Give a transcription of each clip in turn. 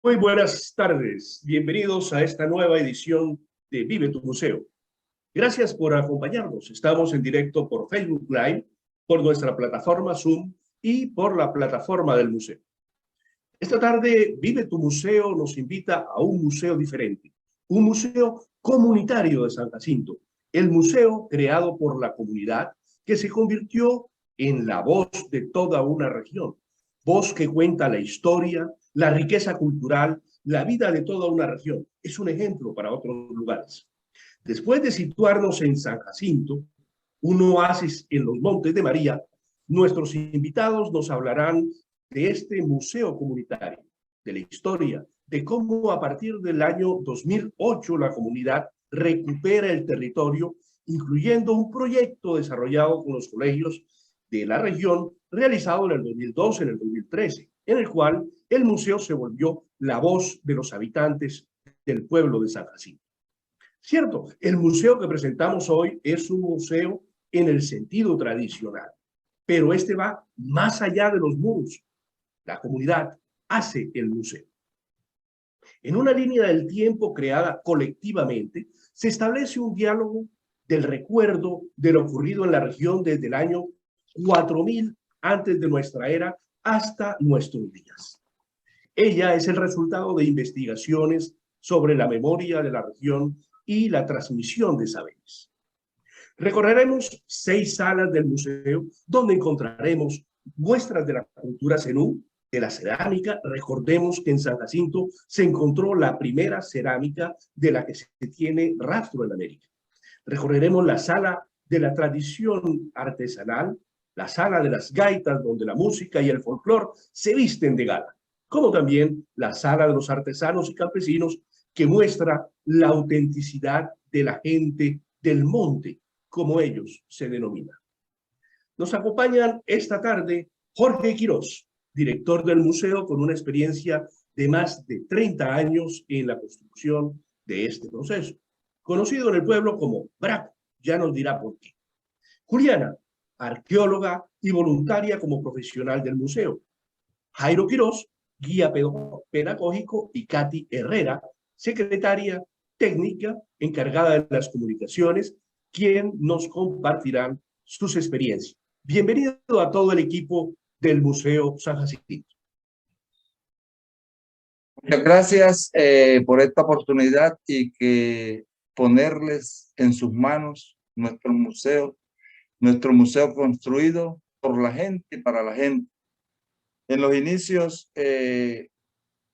Muy buenas tardes, bienvenidos a esta nueva edición de Vive tu Museo. Gracias por acompañarnos. Estamos en directo por Facebook Live, por nuestra plataforma Zoom y por la plataforma del museo. Esta tarde Vive tu Museo nos invita a un museo diferente, un museo comunitario de San Jacinto, el museo creado por la comunidad que se convirtió en la voz de toda una región, voz que cuenta la historia, la riqueza cultural, la vida de toda una región. Es un ejemplo para otros lugares. Después de situarnos en San Jacinto, un oasis en los Montes de María, nuestros invitados nos hablarán de este museo comunitario, de la historia, de cómo a partir del año 2008 la comunidad recupera el territorio, incluyendo un proyecto desarrollado con los colegios de la región, realizado en el 2012, en el 2013, en el cual el museo se volvió la voz de los habitantes del pueblo de San Jacinto. Cierto, el museo que presentamos hoy es un museo en el sentido tradicional, pero este va más allá de los muros. La comunidad hace el museo. En una línea del tiempo creada colectivamente, se establece un diálogo del recuerdo de lo ocurrido en la región desde el año 4000 antes de nuestra era hasta nuestros días. Ella es el resultado de investigaciones sobre la memoria de la región y la transmisión de saberes. Recorreremos 6 salas del museo donde encontraremos muestras de la cultura zenú, de la cerámica. Recordemos que en San Jacinto se encontró la primera cerámica de la que se tiene rastro en América. Recorreremos la sala de la tradición artesanal, la sala de las gaitas donde la música y el folclore se visten de gala, como también la sala de los artesanos y campesinos que muestra la autenticidad de la gente del monte, como ellos se denominan. Nos acompañan esta tarde Jorge Quirós, director del museo con una experiencia de más de 30 años en la construcción de este proceso, conocido en el pueblo como Braco, ya nos dirá por qué. Juliana, arqueóloga y voluntaria como profesional del museo. Jairo Quirós, guía pedagógico, y Katy Herrera, secretaria técnica encargada de las comunicaciones, quien nos compartirán sus experiencias. Bienvenido a todo el equipo del Museo San Jacinto. Muchas gracias por esta oportunidad y que ponerles en sus manos nuestro museo construido por la gente y para la gente. En los inicios de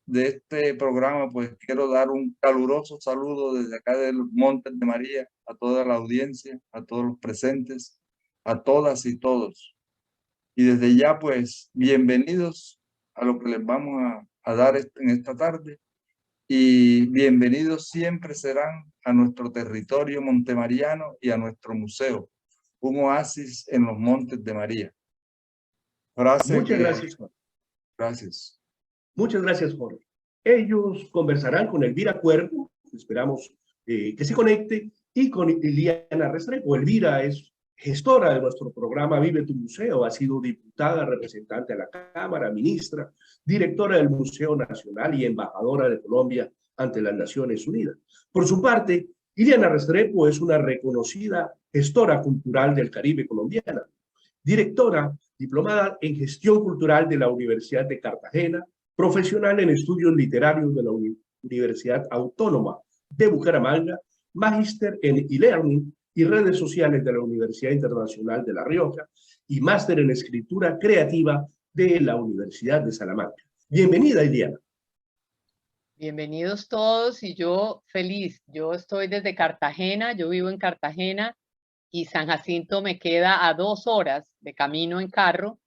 este programa, pues quiero dar un caluroso saludo desde acá de los Montes de María a toda la audiencia, a todos los presentes, a todas y todos. Y desde ya, pues, bienvenidos a lo que les vamos a dar en esta tarde. Y bienvenidos siempre serán a nuestro territorio montemariano y a nuestro museo, un oasis en los Montes de María. Muchas gracias, Jorge. Gracias. Muchas gracias, Jorge. Ellos conversarán con Elvira Cuervo, esperamos que se conecte, y con Iliana Restrepo. Elvira es gestora de nuestro programa Vive tu Museo, ha sido diputada, representante a la Cámara, ministra, directora del Museo Nacional y embajadora de Colombia ante las Naciones Unidas. Por su parte, Iliana Restrepo es una reconocida gestora cultural del Caribe colombiana, directora diplomada en gestión cultural de la Universidad de Cartagena, profesional en estudios literarios de la Universidad Autónoma de Bucaramanga, magíster en e-learning y redes sociales de la Universidad Internacional de La Rioja y máster en escritura creativa de la Universidad de Salamanca. Bienvenida, Iliana. Bienvenidos todos y yo feliz. Yo estoy desde Cartagena, yo vivo en Cartagena y San Jacinto me queda a 2 horas de camino en carro,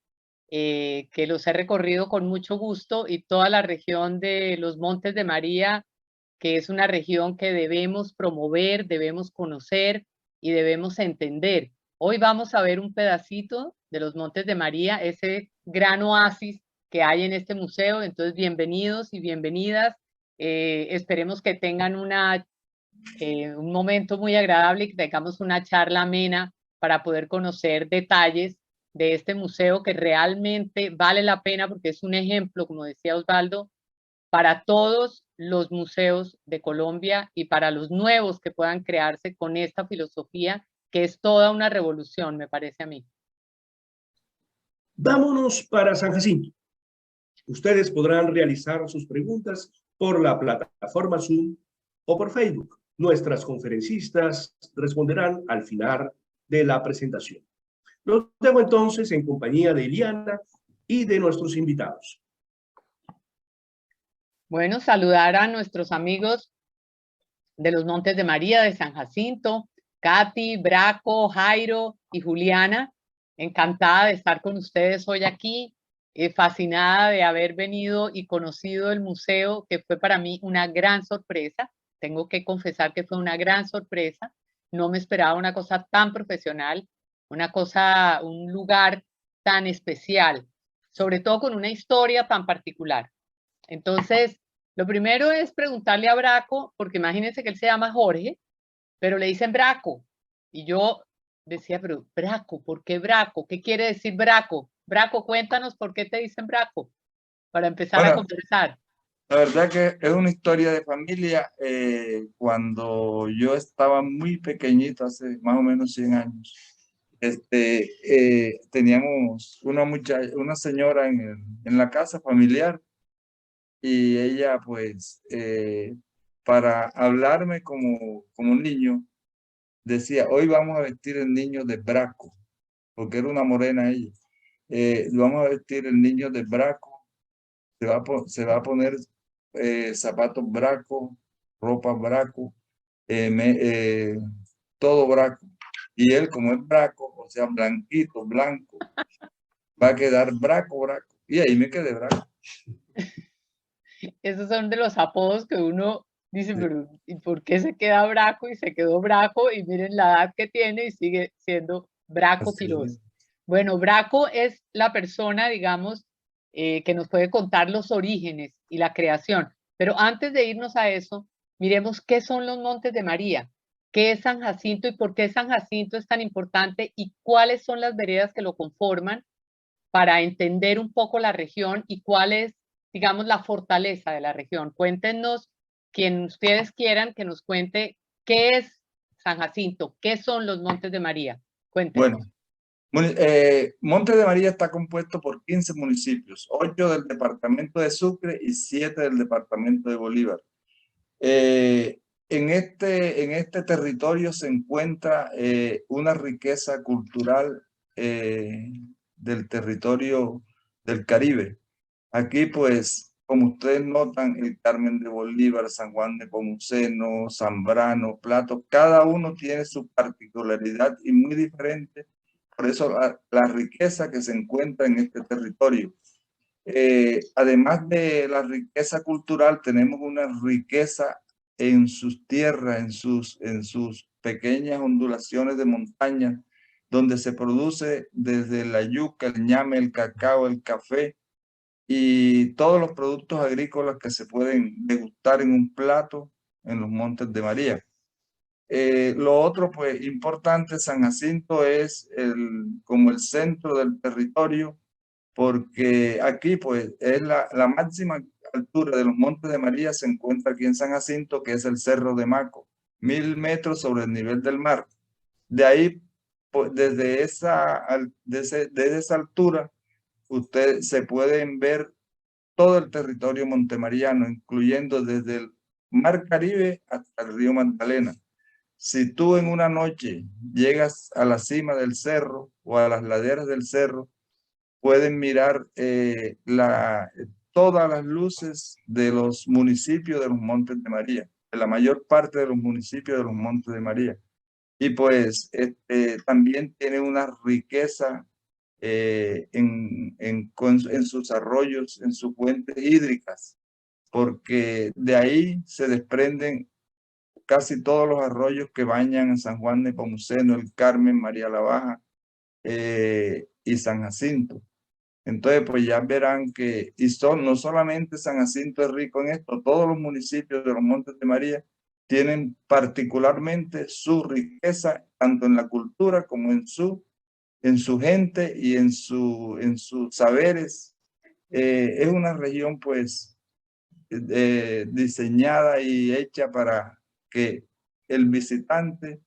que los he recorrido con mucho gusto, y toda la región de los Montes de María, que es una región que debemos promover, debemos conocer y debemos entender. Hoy vamos a ver un pedacito de los Montes de María, ese gran oasis que hay en este museo. Entonces, bienvenidos y bienvenidas. Esperemos que tengan un momento muy agradable y que tengamos una charla amena para poder conocer detalles de este museo que realmente vale la pena porque es un ejemplo, como decía Osvaldo, para todos los museos de Colombia y para los nuevos que puedan crearse con esta filosofía, que es toda una revolución, me parece a mí. Vámonos para San Jacinto. Ustedes podrán realizar sus preguntas por la plataforma Zoom o por Facebook. Nuestras conferencistas responderán al final de la presentación. Los dejo entonces en compañía de Iliana y de nuestros invitados. Bueno, saludar a nuestros amigos de los Montes de María, de San Jacinto, Katy, Braco, Jairo y Juliana. Encantada de estar con ustedes hoy aquí, fascinada de haber venido y conocido el museo, que fue para mí una gran sorpresa. Tengo que confesar que fue una gran sorpresa. No me esperaba una cosa tan profesional, un lugar tan especial, sobre todo con una historia tan particular. Entonces, lo primero es preguntarle a Braco, porque imagínense que él se llama Jorge, pero le dicen Braco. Y yo decía, pero Braco, ¿por qué Braco? ¿Qué quiere decir Braco? Braco, cuéntanos por qué te dicen Braco, para empezar a conversar. La verdad que es una historia de familia. Cuando yo estaba muy pequeñito, hace más o menos 100 años, teníamos una señora en la casa familiar, y ella pues para hablarme como un niño decía: hoy vamos a vestir el niño de Braco, porque era una morena ella. Lo vamos a vestir el niño de Braco, se va a poner zapatos Braco, ropa Braco, todo Braco. Y él, como es Braco, o sea, blanquito, blanco, va a quedar Braco, Braco. Y ahí me quedé Braco. Esos son de los apodos que uno dice, pero ¿y por qué se queda Braco? Y se quedó Braco, y miren la edad que tiene y sigue siendo Braco Quiroz. Bueno, Braco es la persona, digamos, que nos puede contar los orígenes y la creación. Pero antes de irnos a eso, miremos qué son los Montes de María, qué es San Jacinto y por qué San Jacinto es tan importante y cuáles son las veredas que lo conforman, para entender un poco la región y cuál es, digamos, la fortaleza de la región. Cuéntenos, quien ustedes quieran que nos cuente qué es San Jacinto, qué son los Montes de María. Cuéntenos. Bueno, Montes de María está compuesto por 15 municipios, 8 del departamento de Sucre y 7 del departamento de Bolívar. En este territorio se encuentra una riqueza cultural del territorio del Caribe. Aquí, pues, como ustedes notan, el Carmen de Bolívar, San Juan de Pomuceno, Zambrano, Plato, cada uno tiene su particularidad y muy diferente. Por eso la riqueza que se encuentra en este territorio. Además de la riqueza cultural, tenemos una riqueza en sus tierras, en sus pequeñas ondulaciones de montaña, donde se produce desde la yuca, el ñame, el cacao, el café y todos los productos agrícolas que se pueden degustar en un plato en los Montes de María. Lo otro, pues, importante, San Jacinto es como el centro del territorio, porque aquí, pues, es la máxima altura de los Montes de María, se encuentra aquí en San Jacinto, que es el Cerro de Maco, 1000 metros sobre el nivel del mar. De ahí, pues, desde esa altura, ustedes se pueden ver todo el territorio montemariano, incluyendo desde el Mar Caribe hasta el río Magdalena. Si tú en una noche llegas a la cima del cerro o a las laderas del cerro, pueden mirar todas las luces de los municipios de los Montes de María, de la mayor parte de los municipios de los Montes de María. Y pues también tiene una riqueza en sus arroyos, en sus fuentes hídricas, porque de ahí se desprenden casi todos los arroyos que bañan en San Juan de Pomuceno, el Carmen, María la Baja y San Jacinto. Entonces, pues ya verán que no solamente San Jacinto es rico en esto, todos los municipios de los Montes de María tienen particularmente su riqueza, tanto en la cultura como en su gente y en sus saberes. Es una región, pues, diseñada y hecha para que el visitante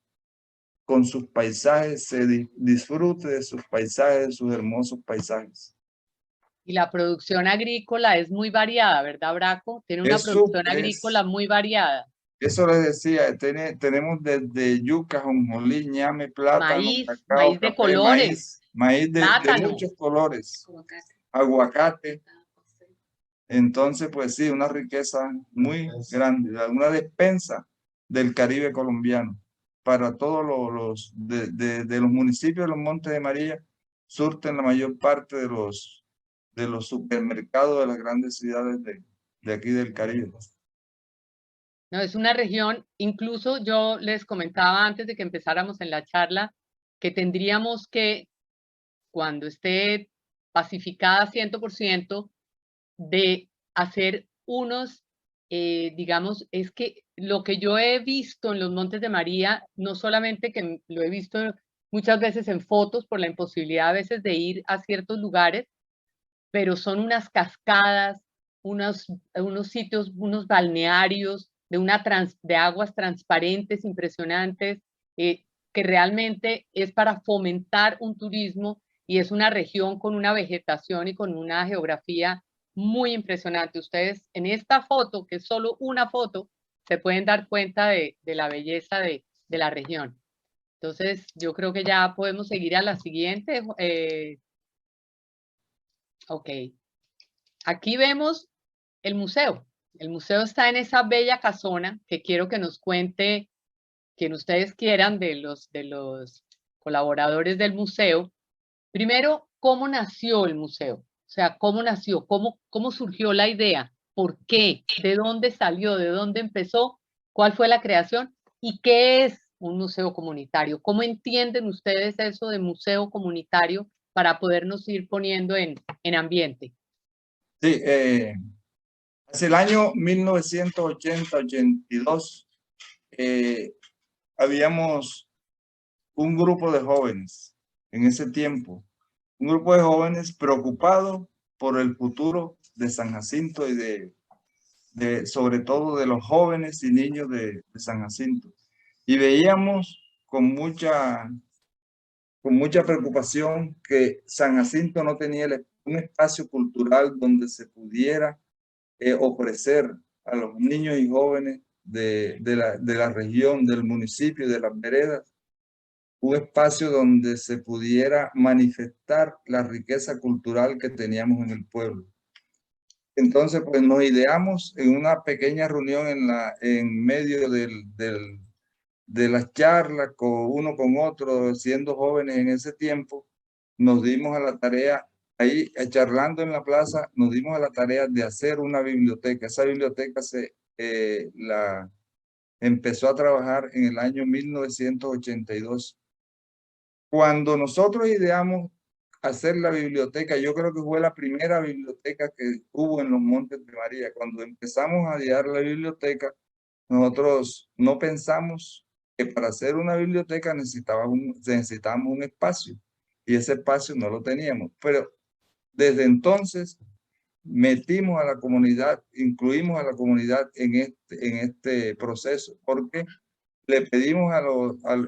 con sus paisajes se disfrute de sus paisajes, de sus hermosos paisajes. Y la producción agrícola es muy variada, ¿verdad, Braco? Tiene una producción agrícola muy variada. Eso les decía, tenemos desde yuca, jonjolí, ñame, plátano, Maíz, cacao, maíz de café, colores, maíz de plátano. muchos colores, aguacate. Entonces, pues sí, una riqueza muy grande, una despensa del Caribe colombiano para todos de los municipios de los Montes de María, surten la mayor parte de los supermercados de las grandes ciudades de aquí del Caribe. No, es una región, incluso yo les comentaba antes de que empezáramos en la charla, que tendríamos que, cuando esté pacificada 100%, de hacer unos, digamos, es que lo que yo he visto en los Montes de María, no solamente que lo he visto muchas veces en fotos por la imposibilidad a veces de ir a ciertos lugares, pero son unas cascadas, unos sitios, unos balnearios de aguas transparentes, impresionantes, que realmente es para fomentar un turismo y es una región con una vegetación y con una geografía muy impresionante. Ustedes en esta foto, que es solo una foto, se pueden dar cuenta de la belleza de la región. Entonces, yo creo que ya podemos seguir a la siguiente. Ok. Aquí vemos el museo. El museo está en esa bella casona que quiero que nos cuente, quien ustedes quieran, de los colaboradores del museo. Primero, ¿cómo nació el museo? O sea, ¿cómo nació? ¿Cómo surgió la idea? ¿Por qué? ¿De dónde salió? ¿De dónde empezó? ¿Cuál fue la creación? ¿Y qué es un museo comunitario? ¿Cómo entienden ustedes eso de museo comunitario para podernos ir poniendo en ambiente? Sí, hacia el año 1980-82 habíamos un grupo de jóvenes en ese tiempo, un grupo de jóvenes preocupados por el futuro de San Jacinto y sobre todo de los jóvenes y niños de San Jacinto. Y veíamos con mucha preocupación que San Jacinto no tenía un espacio cultural donde se pudiera ofrecer a los niños y jóvenes de la región, del municipio, de las veredas, un espacio donde se pudiera manifestar la riqueza cultural que teníamos en el pueblo. Entonces, pues nos ideamos en una pequeña reunión en medio de las charlas uno con otro, siendo jóvenes en ese tiempo, nos dimos a la tarea, ahí charlando en la plaza, nos dimos a la tarea de hacer una biblioteca. Esa biblioteca la empezó a trabajar en el año 1982. Cuando nosotros ideamos hacer la biblioteca, yo creo que fue la primera biblioteca que hubo en los Montes de María. Cuando empezamos a idear la biblioteca, nosotros no pensamos que para hacer una biblioteca necesitábamos un espacio, y ese espacio no lo teníamos. Pero desde entonces metimos a la comunidad, incluimos a la comunidad en este proceso, porque le pedimos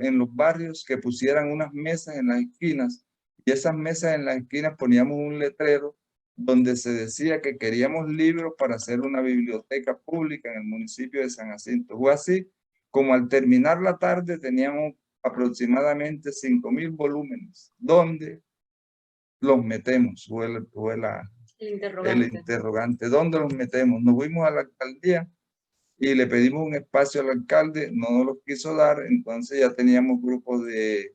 en los barrios que pusieran unas mesas en las esquinas, y esas mesas en las esquinas poníamos un letrero donde se decía que queríamos libros para hacer una biblioteca pública en el municipio de San Jacinto. Fue así como al terminar la tarde teníamos aproximadamente 5.000 volúmenes. ¿Dónde los metemos? Fue el interrogante. ¿Dónde los metemos? Nos fuimos a la alcaldía y le pedimos un espacio al alcalde, no nos lo quiso dar. Entonces ya teníamos grupos de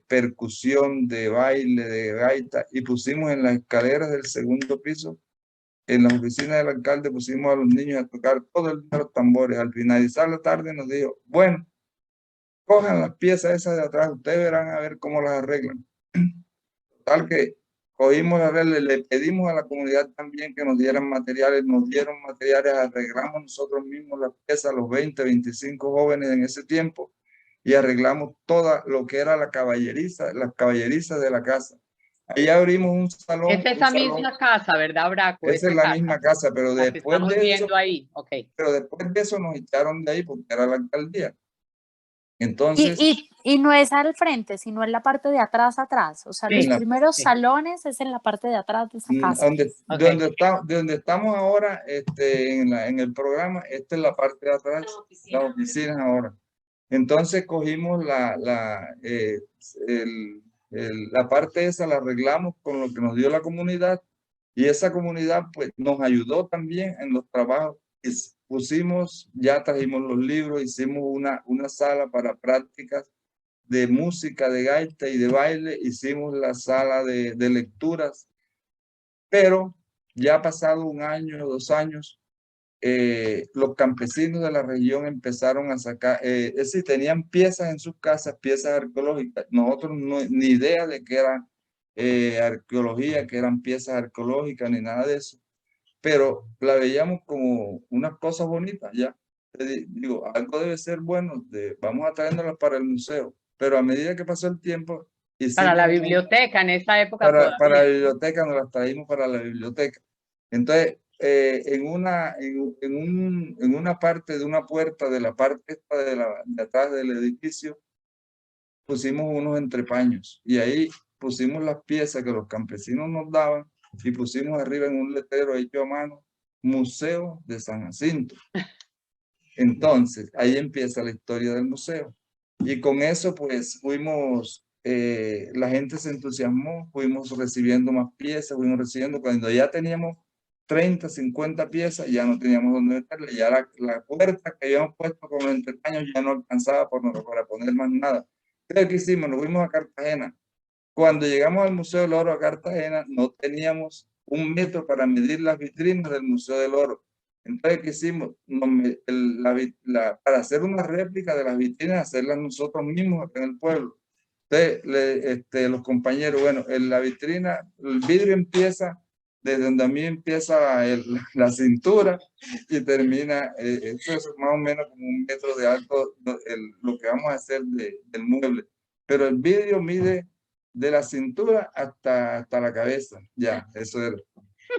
percusión, de baile, de gaita, y pusimos en las escaleras del segundo piso, en la oficina del alcalde, pusimos a los niños a tocar todo el día los tambores. Al finalizar la tarde nos dijo, bueno, cojan las piezas esas de atrás, ustedes verán a ver cómo las arreglan. Tal que cogimos la red, le pedimos a la comunidad también que nos dieran materiales, nos dieron materiales, arreglamos nosotros mismos las piezas, los 20, 25 jóvenes en ese tiempo, y arreglamos toda lo que era la caballeriza, las caballerizas de la casa. Ahí abrimos un salón. Es esa misma casa, ¿verdad, Braco? Esa es la misma casa, pero la que después estamos de eso, viendo ahí. Ok. pero después de eso nos echaron de ahí porque era la alcaldía. Entonces, Y no es al frente, sino en la parte de atrás, O sea, Sí, los en la- primeros sí. salones es en la parte de atrás de esa casa. Ok. de donde estamos ahora, en el programa, esta es la parte de atrás, las oficinas ahora. Entonces cogimos la parte esa, la arreglamos con lo que nos dio la comunidad, y esa comunidad pues nos ayudó también en los trabajos. Ya trajimos los libros, hicimos una sala para prácticas de música, de gaita y de baile, hicimos la sala de lecturas, pero ya ha pasado 1 año, 2 años, los campesinos de la región empezaron a sacar, es decir, tenían piezas en sus casas, piezas arqueológicas. Nosotros ni idea de que era arqueología, que eran piezas arqueológicas, ni nada de eso, pero la veíamos como unas cosas bonitas, ya. Digo, algo debe ser bueno, vamos a traérnoslas para el museo, pero a medida que pasó el tiempo, Para la hicimos biblioteca en esa época para la todavía. biblioteca, nos las traímos para la biblioteca. Entonces, en una parte de una puerta de la parte esta de atrás del edificio, pusimos unos entrepaños y ahí pusimos las piezas que los campesinos nos daban y pusimos arriba en un letrero hecho a mano, Museo de San Jacinto. Entonces, ahí empieza la historia del museo. Y con eso, pues, la gente se entusiasmó, fuimos recibiendo más piezas, cuando ya teníamos 30, 50 piezas, ya no teníamos dónde meterle, ya la puerta que habíamos puesto con los entrepaños ya no alcanzaba para poner más nada. Entonces, ¿qué hicimos? Nos fuimos a Cartagena. Cuando llegamos al Museo del Oro a Cartagena, no teníamos 1 metro para medir las vitrinas del Museo del Oro. Entonces, ¿qué hicimos? Para hacer una réplica de las vitrinas, hacerlas nosotros mismos acá en el pueblo. Entonces, los compañeros, bueno, en la vitrina, el vidrio empieza desde donde a mí empieza la cintura y termina, eso es más o menos como 1 metro de alto, lo que vamos a hacer del mueble. Pero el vidrio mide de la cintura hasta la cabeza, ya, eso era.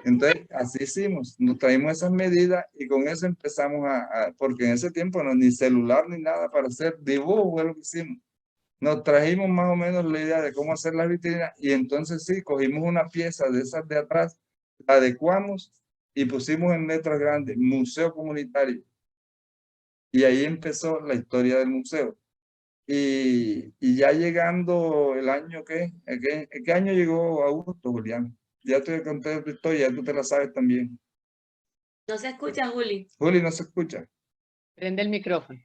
Entonces, así hicimos, nos traímos esas medidas y con eso empezamos porque en ese tiempo no ni celular ni nada para hacer dibujos, fue lo que hicimos. Nos trajimos más o menos la idea de cómo hacer las vitrinas y entonces sí, cogimos una pieza de esas de atrás, la adecuamos y pusimos en letras grandes, Museo Comunitario. Y ahí empezó la historia del museo. Y ya llegando el año, ¿qué año llegó Augusto, Julián? Ya te conté tu historia, ya tú te la sabes también. No se escucha, Juli. Juli, no se escucha. Prende el micrófono.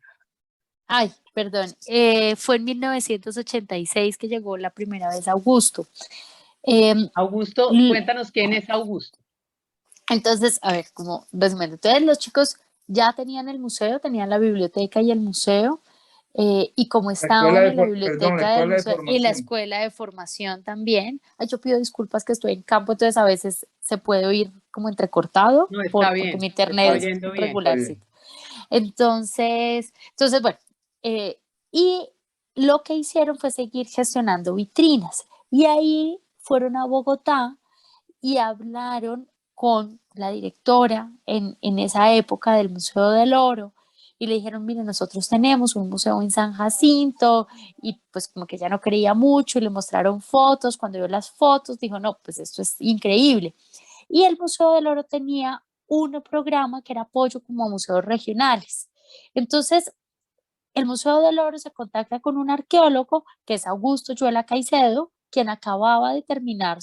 Ay, perdón. Fue en 1986 que llegó la primera vez Augusto. Augusto, cuéntanos quién es Augusto. Entonces, a ver, como resumen, entonces los chicos ya tenían el museo, tenían la biblioteca y el museo, y como estaban en la biblioteca del museo y la escuela de formación también, yo pido disculpas que estoy en campo, entonces a veces se puede oír como entrecortado, No, está porque bien, mi internet está es oyendo bien. regularcito. Entonces, bueno, y lo que hicieron fue seguir gestionando vitrinas, y ahí fueron a Bogotá y hablaron con la directora en esa época del Museo del Oro y le dijeron, mire, nosotros tenemos un museo en San Jacinto, y pues como que ya no creía mucho y le mostraron fotos. Cuando vio las fotos dijo, no, pues esto es increíble. Y el Museo del Oro tenía un programa que era apoyo como a museos regionales. Entonces, el Museo del Oro se contacta con un arqueólogo que es Augusto Yuela Caicedo, quien acababa de terminar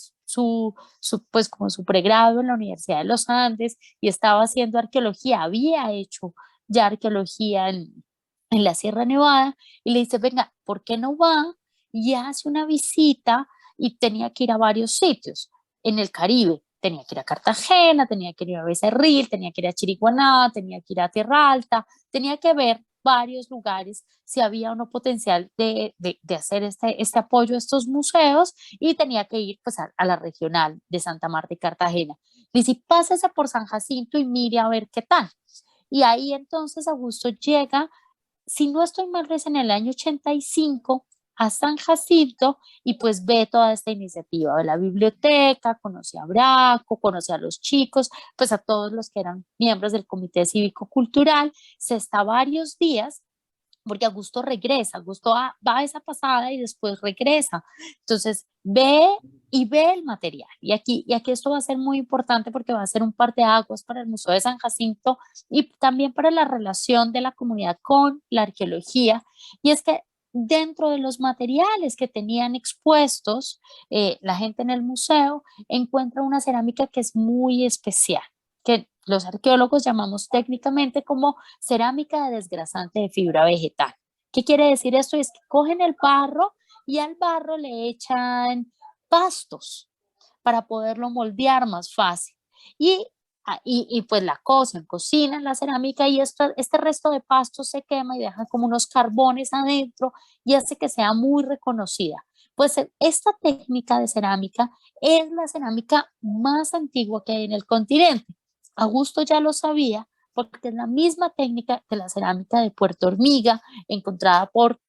pues como su pregrado en la Universidad de los Andes y estaba haciendo arqueología, había hecho ya arqueología en la Sierra Nevada, y le dice, venga, ¿por qué no va y hace una visita? Y tenía que ir a varios sitios en el Caribe. Tenía que ir a Cartagena, tenía que ir a Becerril, tenía que ir a Chiriguaná, tenía que ir a Tierra Alta, tenía que ver varios lugares si había o no potencial de hacer este apoyo a estos museos, y tenía que ir pues a la regional de Santa Marta y Cartagena. Dice, pásese por San Jacinto y mire a ver qué tal. Y ahí entonces Augusto llega, si no estoy mal, es en el año 85, a San Jacinto y pues ve toda esta iniciativa de la biblioteca, conoce a Braco, conoce a los chicos, pues a todos los que eran miembros del Comité Cívico-Cultural, se está varios días porque Augusto regresa, va a esa pasada y después regresa. Entonces ve y ve el material. Y aquí esto va a ser muy importante porque va a ser un parteaguas para el Museo de San Jacinto y también para la relación de la comunidad con la arqueología. Y es que dentro de los materiales que tenían expuestos, la gente en el museo encuentra una cerámica que es muy especial, que los arqueólogos llamamos técnicamente como cerámica de desgrasante de fibra vegetal. ¿Qué quiere decir esto? Es que cogen el barro y al barro le echan pastos para poderlo moldear más fácil. Y pues la cocinan la cerámica y este resto de pasto se quema y deja como unos carbones adentro y hace que sea muy reconocida. Pues esta técnica de cerámica es la cerámica más antigua que hay en el continente. Augusto ya lo sabía porque es la misma técnica que la cerámica de Puerto Hormiga encontrada por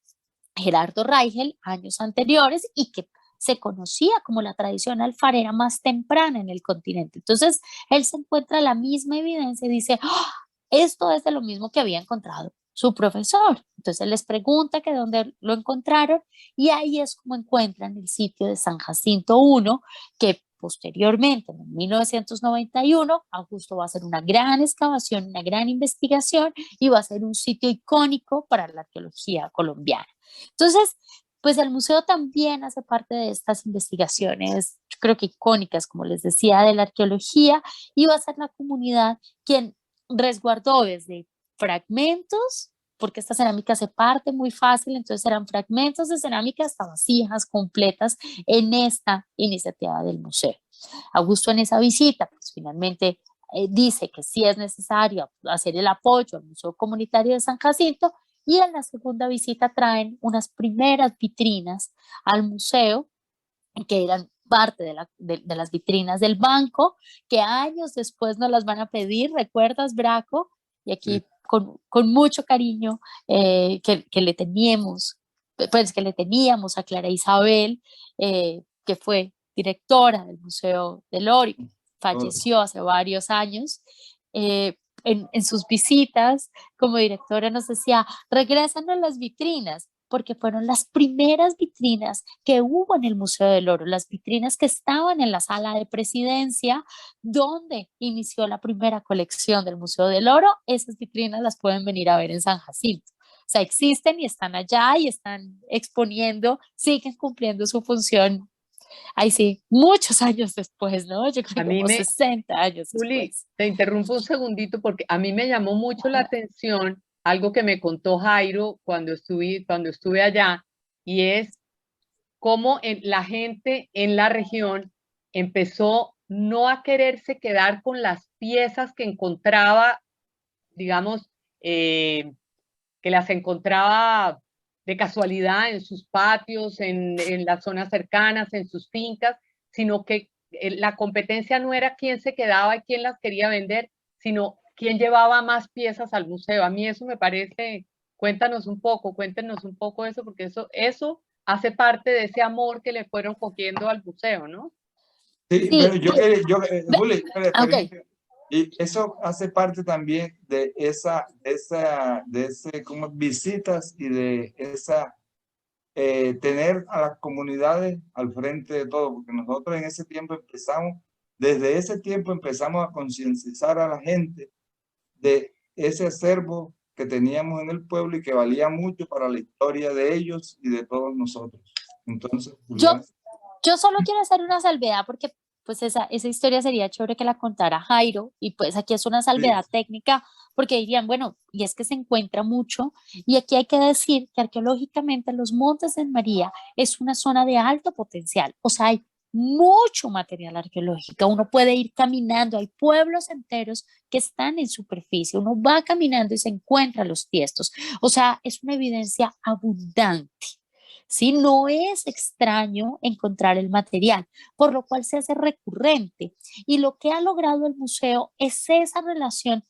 Gerardo Raigel años anteriores y que se conocía como la tradición alfarera más temprana en el continente. Entonces, él se encuentra la misma evidencia y dice, ¡oh! Esto es de lo mismo que había encontrado su profesor. Entonces, les pregunta que dónde lo encontraron y ahí es como encuentran el sitio de San Jacinto I, que posteriormente, en 1991, Augusto va a hacer una gran excavación, una gran investigación y va a ser un sitio icónico para la arqueología colombiana. Entonces, pues el museo también hace parte de estas investigaciones, yo creo que icónicas, como les decía, de la arqueología, y va a ser la comunidad quien resguardó desde fragmentos, porque esta cerámica se parte muy fácil, entonces eran fragmentos de cerámica hasta vasijas completas en esta iniciativa del museo. Augusto en esa visita, pues finalmente dice que sí es necesario hacer el apoyo al Museo Comunitario de San Jacinto, y en la segunda visita traen unas primeras vitrinas al museo, que eran parte de las vitrinas del banco, que años después nos las van a pedir, ¿recuerdas, Braco? Y aquí Sí. con mucho cariño que le teníamos, pues que le teníamos a Clara Isabel, que fue directora del Museo del Oro, falleció hace varios años. En sus visitas como directora nos decía, regresan a las vitrinas, porque fueron las primeras vitrinas que hubo en el Museo del Oro, las vitrinas que estaban en la sala de presidencia, donde inició la primera colección del Museo del Oro. Esas vitrinas las pueden venir a ver en San Jacinto. O sea, existen y están allá y están exponiendo, siguen cumpliendo su función. Ahí sí, muchos años después, ¿no? Yo creo A que mí como me, 60 años Juli, después. te interrumpo un segundito porque a mí me llamó mucho la atención algo que me contó Jairo cuando estuve allá, y es cómo la gente en la región empezó no a quererse quedar con las piezas que encontraba, digamos, que las encontraba de casualidad en sus patios, en las zonas cercanas, en sus fincas, sino que la competencia no era quién se quedaba y quién las quería vender, sino quién llevaba más piezas al museo. A mí eso me parece, cuéntenos un poco eso, porque eso hace parte de ese amor que le fueron cogiendo al museo, ¿no? Sí, Sí, pero Juli, ok. permíteme. Y eso hace parte también de como visitas y de tener a las comunidades al frente de todo, porque nosotros en ese tiempo desde ese tiempo empezamos a concientizar a la gente de ese acervo que teníamos en el pueblo y que valía mucho para la historia de ellos y de todos nosotros. Entonces, Yo, Julián. yo solo quiero hacer una salvedad porque pues esa historia sería chévere que la contara Jairo y pues aquí es una salvedad técnica porque dirían, bueno, y es que se encuentra mucho y aquí hay que decir que arqueológicamente los Montes de María es una zona de alto potencial, o sea, hay mucho material arqueológico, uno puede ir caminando, hay pueblos enteros que están en superficie, uno va caminando y se encuentra los tiestos, o sea, es una evidencia abundante. ¿Sí? No es extraño encontrar el material, por lo cual se hace recurrente. Y lo que ha logrado el museo es esa relación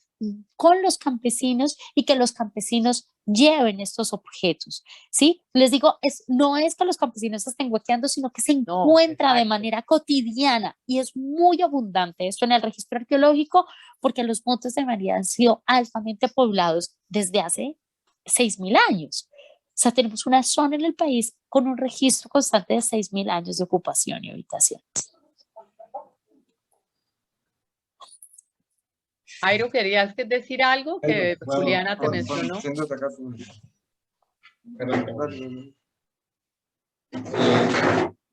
con los campesinos y que los campesinos lleven estos objetos, ¿sí? Les digo, no es que los campesinos estén huequeando, sino que se No, encuentra de exacto. manera cotidiana y es muy abundante esto en el registro arqueológico porque los Montes de María han sido altamente poblados desde hace 6.000 años. O sea, tenemos una zona en el país con un registro constante de 6.000 años de ocupación y habitación. Jairo, ¿querías decir algo que Bueno, Juliana te bueno, mencionó? siéntate acá tú.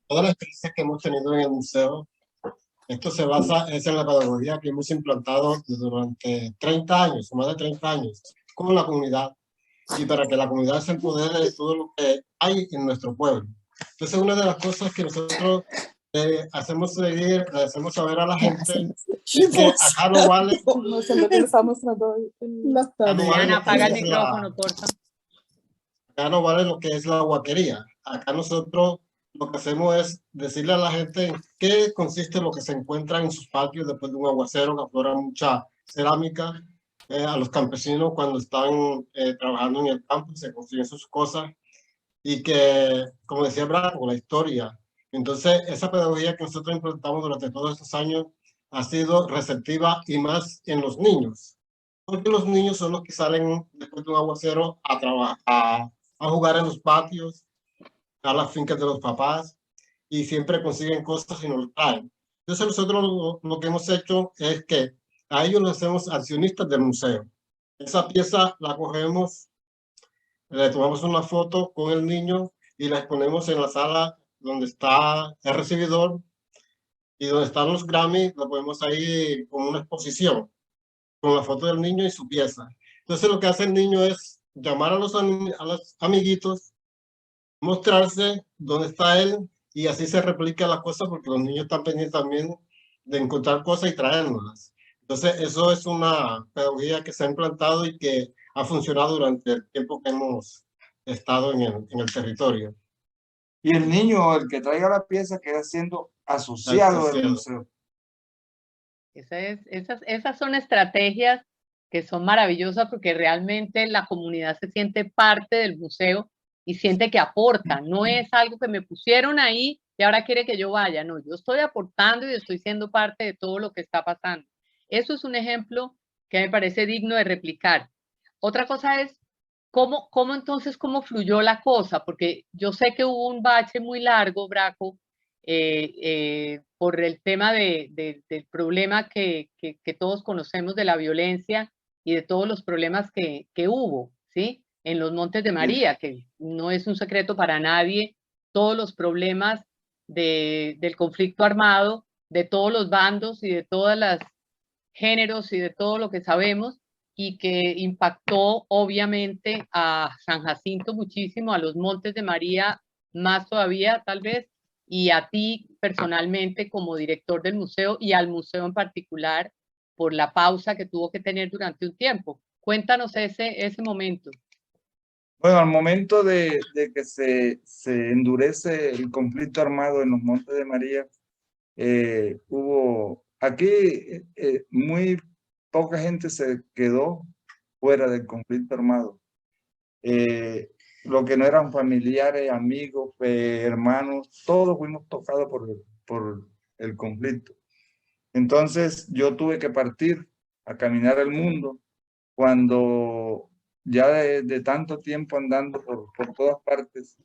Todas las experiencias que hemos tenido en el museo, esto se basa en la pedagogía que hemos implantado durante 30 años, o más de 30 años, con la comunidad, y para que la comunidad se empodere de todo lo que hay en nuestro pueblo. Entonces, una de las cosas que nosotros hacemos saber a la gente es que acá no vale, No sé lo que le está mostrando en las acá no vale Juliana, lo que apaga el es micrófono, porfa. acá no vale lo que es la huaquería. Acá nosotros lo que hacemos es decirle a la gente en qué consiste lo que se encuentra en sus patios después de un aguacero, que aflora mucha cerámica, a los campesinos cuando están trabajando en el campo, se construyen sus cosas, y que, como decía Branco, la historia. Entonces, esa pedagogía que nosotros implantamos durante todos estos años ha sido receptiva, y más en los niños, porque los niños son los que salen después de un aguacero a trabajar, a jugar en los patios, a las fincas de los papás, y siempre consiguen cosas y nos lo traen. Entonces nosotros lo que hemos hecho es que a ellos los hacemos accionistas del museo. Esa pieza la cogemos, le tomamos una foto con el niño y la exponemos en la sala donde está el recibidor, y donde están los Grammy, lo ponemos ahí como una exposición con la foto del niño y su pieza. Entonces lo que hace el niño es llamar a los amiguitos, mostrarse dónde está él, y así se replica la cosa, porque los niños están pendientes también de encontrar cosas y traérnoslas. Entonces eso es una pedagogía que se ha implantado y que ha funcionado durante el tiempo que hemos estado en el territorio. Y el niño, el que traiga la pieza, queda siendo asociado del museo. Esas son estrategias que son maravillosas porque realmente la comunidad se siente parte del museo y siente que aporta. No es algo que me pusieron ahí y ahora quiere que yo vaya. No, yo estoy aportando y estoy siendo parte de todo lo que está pasando. Eso es un ejemplo que me parece digno de replicar. Otra cosa es cómo entonces, cómo fluyó la cosa, porque yo sé que hubo un bache muy largo, Braco, por el tema del problema que todos conocemos de la violencia y de todos los problemas que hubo, ¿sí? En los Montes de María, que no es un secreto para nadie, todos los problemas del conflicto armado, de todos los bandos y de todos los géneros y de todo lo que sabemos, y que impactó obviamente a San Jacinto muchísimo, a los Montes de María más todavía tal vez, y a ti personalmente como director del museo y al museo en particular por la pausa que tuvo que tener durante un tiempo. Cuéntanos ese momento. Bueno, al momento de que se endurece el conflicto armado en los Montes de María, hubo aquí muy poca gente se quedó fuera del conflicto armado. Lo que no eran familiares, amigos, hermanos, todos fuimos tocados por el conflicto. Entonces yo tuve que partir a caminar el mundo cuando ya de tanto tiempo andando por todas partes,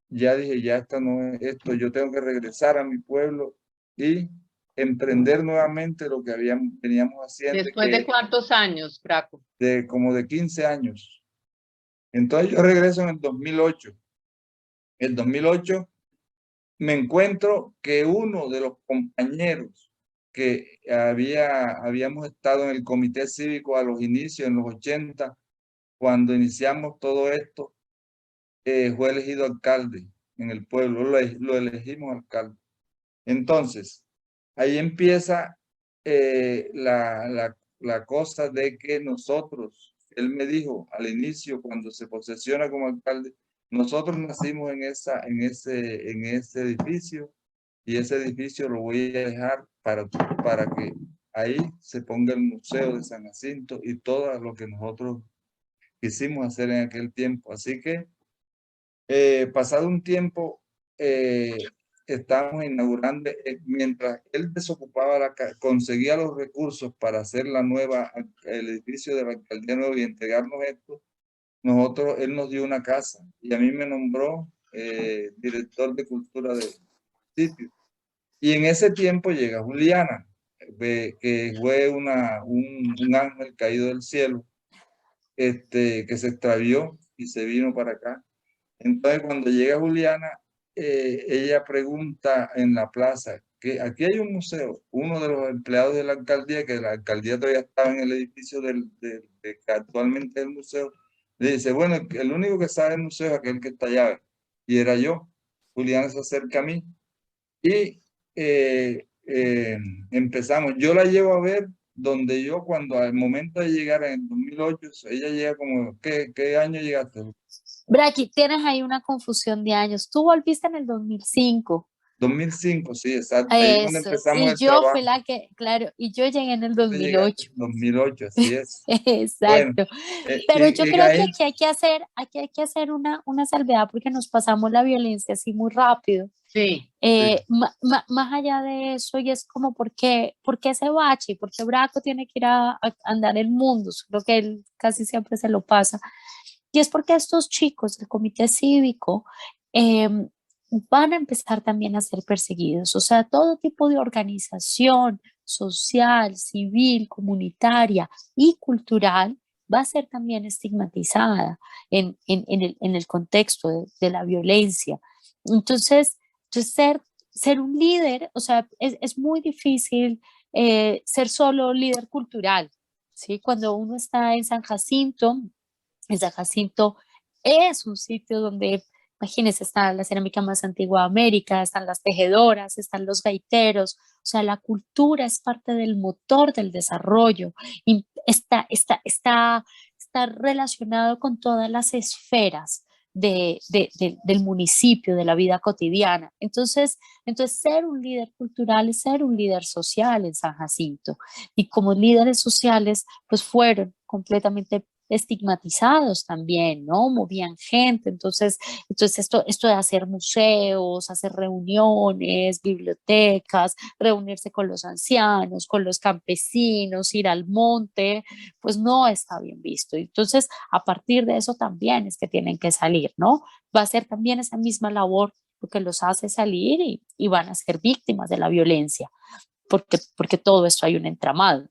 ya dije, ya esto no es esto, yo tengo que regresar a mi pueblo y emprender nuevamente lo que veníamos haciendo. ¿Después de cuántos años, Braco? Como de 15 años. Entonces yo regreso en el 2008. En el 2008 me encuentro que uno de los compañeros que habíamos estado en el comité cívico a los inicios, en los 80, cuando iniciamos todo esto, fue elegido alcalde en el pueblo, lo elegimos alcalde. Entonces, ahí empieza la cosa de que nosotros, él me dijo al inicio, cuando se posesiona como alcalde, nosotros nacimos en ese edificio, y ese edificio lo voy a dejar para que ahí se ponga el Museo de San Jacinto y todo lo que nosotros quisimos hacer en aquel tiempo. Así que pasado un tiempo, estábamos inaugurando, mientras él desocupaba, conseguía los recursos para hacer el edificio de la alcaldía nuevo y entregarnos esto, él nos dio una casa y a mí me nombró director de cultura del sitio. Y en ese tiempo llega Juliana, que fue un ángel caído del cielo, que se extravió y se vino para acá. Entonces, cuando llega Juliana, ella pregunta en la plaza, que aquí hay un museo. Uno de los empleados de la alcaldía, que la alcaldía todavía estaba en el edificio que actualmente es el museo, le dice, bueno, el único que sabe el museo es aquel que está allá. Y era yo. Juliana se acerca a mí y empezamos. Yo la llevo a ver donde yo, cuando al momento de llegar en el 2008, ella llega como, ¿qué año llegaste? Braki, tienes ahí una confusión de años. Tú volviste en el 2005. 2005, sí, exacto. Ahí es donde Eso, empezamos y el yo trabajo. fui la que, claro, y yo llegué en el Tú llegaste 2008. en 2008, así es. Bueno, Exacto. Pero yo en creo que ahí, aquí hay que hacer una salvedad porque nos pasamos la violencia así muy rápido. Sí, sí, Más allá de eso, y es como, ¿por qué ese bache? ¿Por qué Braco tiene que ir a andar el mundo? Creo que él casi siempre se lo pasa. Y es porque estos chicos del comité cívico van a empezar también a ser perseguidos. O sea, todo tipo de organización social, civil, comunitaria y cultural va a ser también estigmatizada en el contexto de la violencia. Entonces, ser un líder, o sea, es muy difícil ser solo líder cultural, ¿sí? Cuando uno está en San Jacinto es un sitio donde, imagínense, está la cerámica más antigua de América, están las tejedoras, están los gaiteros, o sea, la cultura es parte del motor del desarrollo y está relacionado con todas las esferas del municipio, de la vida cotidiana. Entonces, ser un líder cultural es ser un líder social en San Jacinto. Y como líderes sociales, pues fueron completamente estigmatizados también, ¿no? Movían gente, entonces esto de hacer museos, hacer reuniones, bibliotecas, reunirse con los ancianos, con los campesinos, ir al monte, pues no está bien visto. Entonces, a partir de eso también es que tienen que salir, ¿no? Va a ser también esa misma labor lo que los hace salir y van a ser víctimas de la violencia, porque todo esto hay un entramado.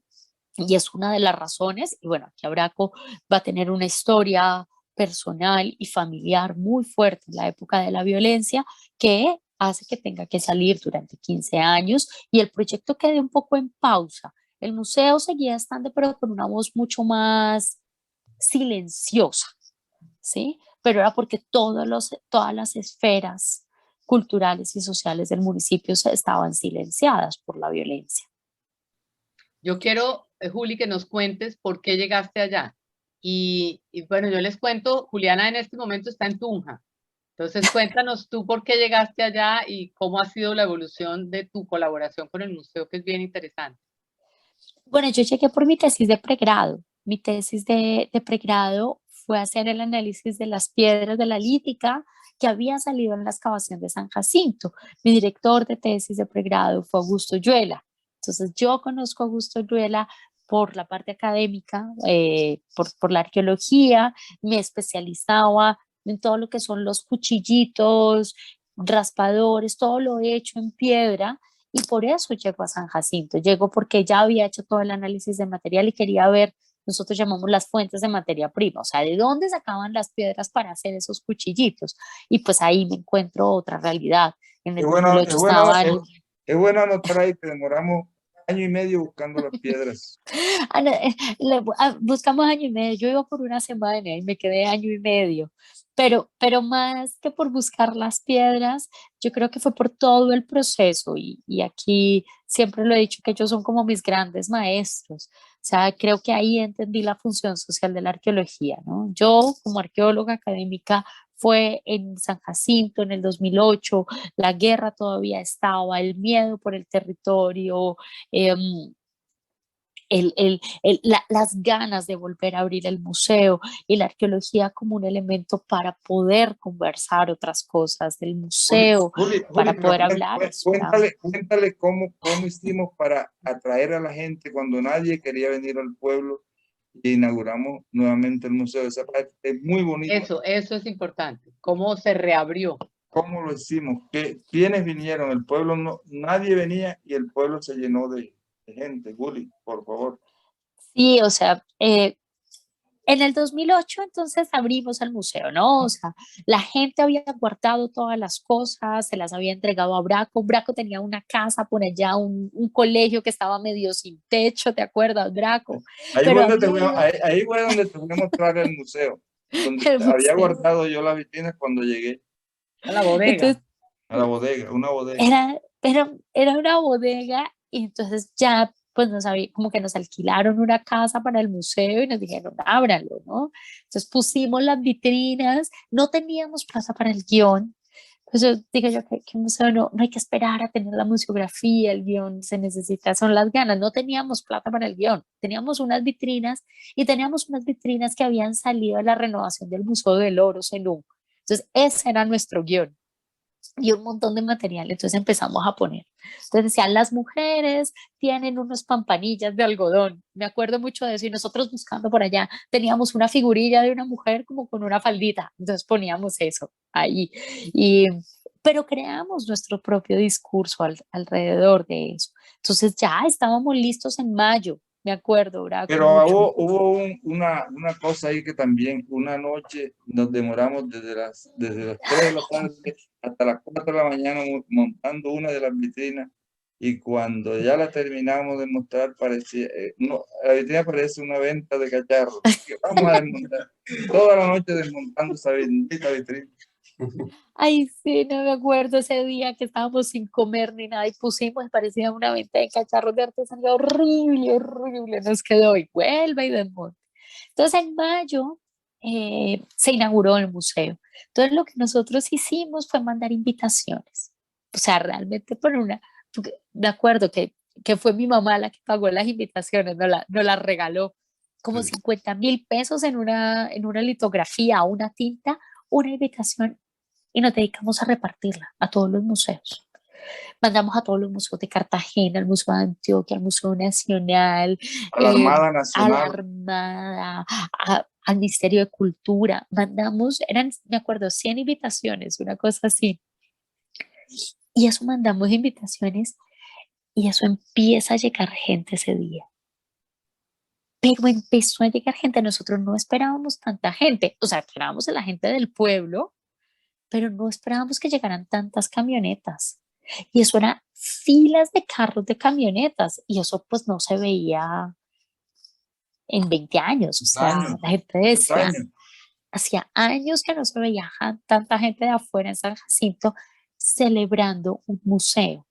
Y es una de las razones, y bueno, aquí Abraco va a tener una historia personal y familiar muy fuerte en la época de la violencia que hace que tenga que salir durante 15 años y el proyecto quede un poco en pausa. El museo seguía estando, pero con una voz mucho más silenciosa, ¿sí? Pero era porque todas las esferas culturales y sociales del municipio estaban silenciadas por la violencia. yo quiero, Juli, que nos cuentes por qué llegaste allá. Y bueno, yo les cuento, Juliana en este momento está en Tunja. Entonces, cuéntanos tú por qué llegaste allá y cómo ha sido la evolución de tu colaboración con el museo, que es bien interesante. Bueno, yo llegué por mi tesis de pregrado. Mi tesis de pregrado fue hacer el análisis de las piedras de la lítica que había salido en la excavación de San Jacinto. Mi director de tesis de pregrado fue Augusto Yuela. Entonces, yo conozco a Augusto Yuela por la parte académica, por la arqueología, me especializaba en todo lo que son los cuchillitos, raspadores, todo lo hecho en piedra y por eso llegó a San Jacinto. Llegó porque ya había hecho todo el análisis de material y quería ver, nosotros llamamos las fuentes de materia prima, o sea, de dónde sacaban las piedras para hacer esos cuchillitos. Y pues ahí me encuentro otra realidad. En es el bueno, 2008 estaban... es bueno anotar ahí que demoramos año y medio buscando las piedras. Buscamos año y medio, yo iba por una semana y me quedé año y medio, pero más que por buscar las piedras, yo creo que fue por todo el proceso y aquí siempre lo he dicho que ellos son como mis grandes maestros, o sea, creo que ahí entendí la función social de la arqueología, ¿no? Yo como arqueóloga académica fue en San Jacinto en el 2008, la guerra todavía estaba, el miedo por el territorio, las ganas de volver a abrir el museo y la arqueología como un elemento para poder conversar otras cosas del museo, para Pero poder hablar. cuéntale cómo hicimos para atraer a la gente cuando nadie quería venir al pueblo y inauguramos nuevamente el museo. Esa parte es muy bonita. Eso es importante. ¿Cómo se reabrió? ¿Cómo lo hicimos? ¿Quiénes vinieron? El pueblo nadie venía y el pueblo se llenó de gente. Juli, por favor. Sí, o sea, en el 2008 entonces abrimos el museo, ¿no? O sea, la gente había guardado todas las cosas, se las había entregado a Braco. Braco tenía una casa por allá, un colegio que estaba medio sin techo, ¿te acuerdas, Braco? Ahí Pero ahí fue donde te voy a mostrar el museo, donde el había museo. guardado yo las vitrinas cuando llegué A la bodega. Entonces, a la bodega, una bodega. era una bodega y entonces ya pues como que nos alquilaron una casa para el museo y nos dijeron, ábranlo, ¿no? Entonces pusimos las vitrinas, no teníamos plaza para el guión. Pues yo dije yo que museo no hay que esperar a tener la museografía, el guión se necesita, son las ganas. No teníamos plata para el guión, teníamos unas vitrinas y teníamos unas vitrinas que habían salido de la renovación del Museo del Oro Zenú. Entonces ese era nuestro guión y un montón de material. Entonces empezamos a poner. Entonces decían, las mujeres tienen unos pampanillas de algodón. Me acuerdo mucho de eso y nosotros buscando por allá teníamos una figurilla de una mujer como con una faldita. Entonces poníamos eso ahí. Pero creamos nuestro propio discurso alrededor de eso. Entonces ya estábamos listos en mayo. Me acuerdo, Braco, Pero mucho. hubo una cosa ahí que también una noche nos demoramos desde las 3 de la tarde hasta las 4 de la mañana montando una de las vitrinas y cuando ya la terminamos de mostrar parecía, la vitrina parece una venta de cacharros. Vamos a desmontar toda la noche desmontando esa bendita vitrina. Ay, sí, no me acuerdo ese día que estábamos sin comer ni nada y pusimos, parecía una venta de cacharros de artesanía horrible, horrible, nos quedó y vuelva y desmonte. Entonces en mayo se inauguró el museo. Entonces lo que nosotros hicimos fue mandar invitaciones. O sea, realmente porque de acuerdo que fue mi mamá la que pagó las invitaciones, no las regaló como 50.000 pesos en una litografía o una tinta, una invitación y nos dedicamos a repartirla a todos los museos. Mandamos a todos los museos de Cartagena, al Museo de Antioquia, al Museo Nacional, A la Armada a la Nacional. Armada, al Ministerio de Cultura. Mandamos, me acuerdo, 100 invitaciones, una cosa así. Y eso mandamos invitaciones y eso empieza a llegar gente ese día. Pero empezó a llegar gente, nosotros no esperábamos tanta gente, o sea, esperábamos a la gente del pueblo, pero no esperábamos que llegaran tantas camionetas. Y eso eran filas de carros de camionetas y eso pues no se veía en 20 años. O sea, la gente decía, hacía años que no se veía tanta gente de afuera en San Jacinto celebrando un museo.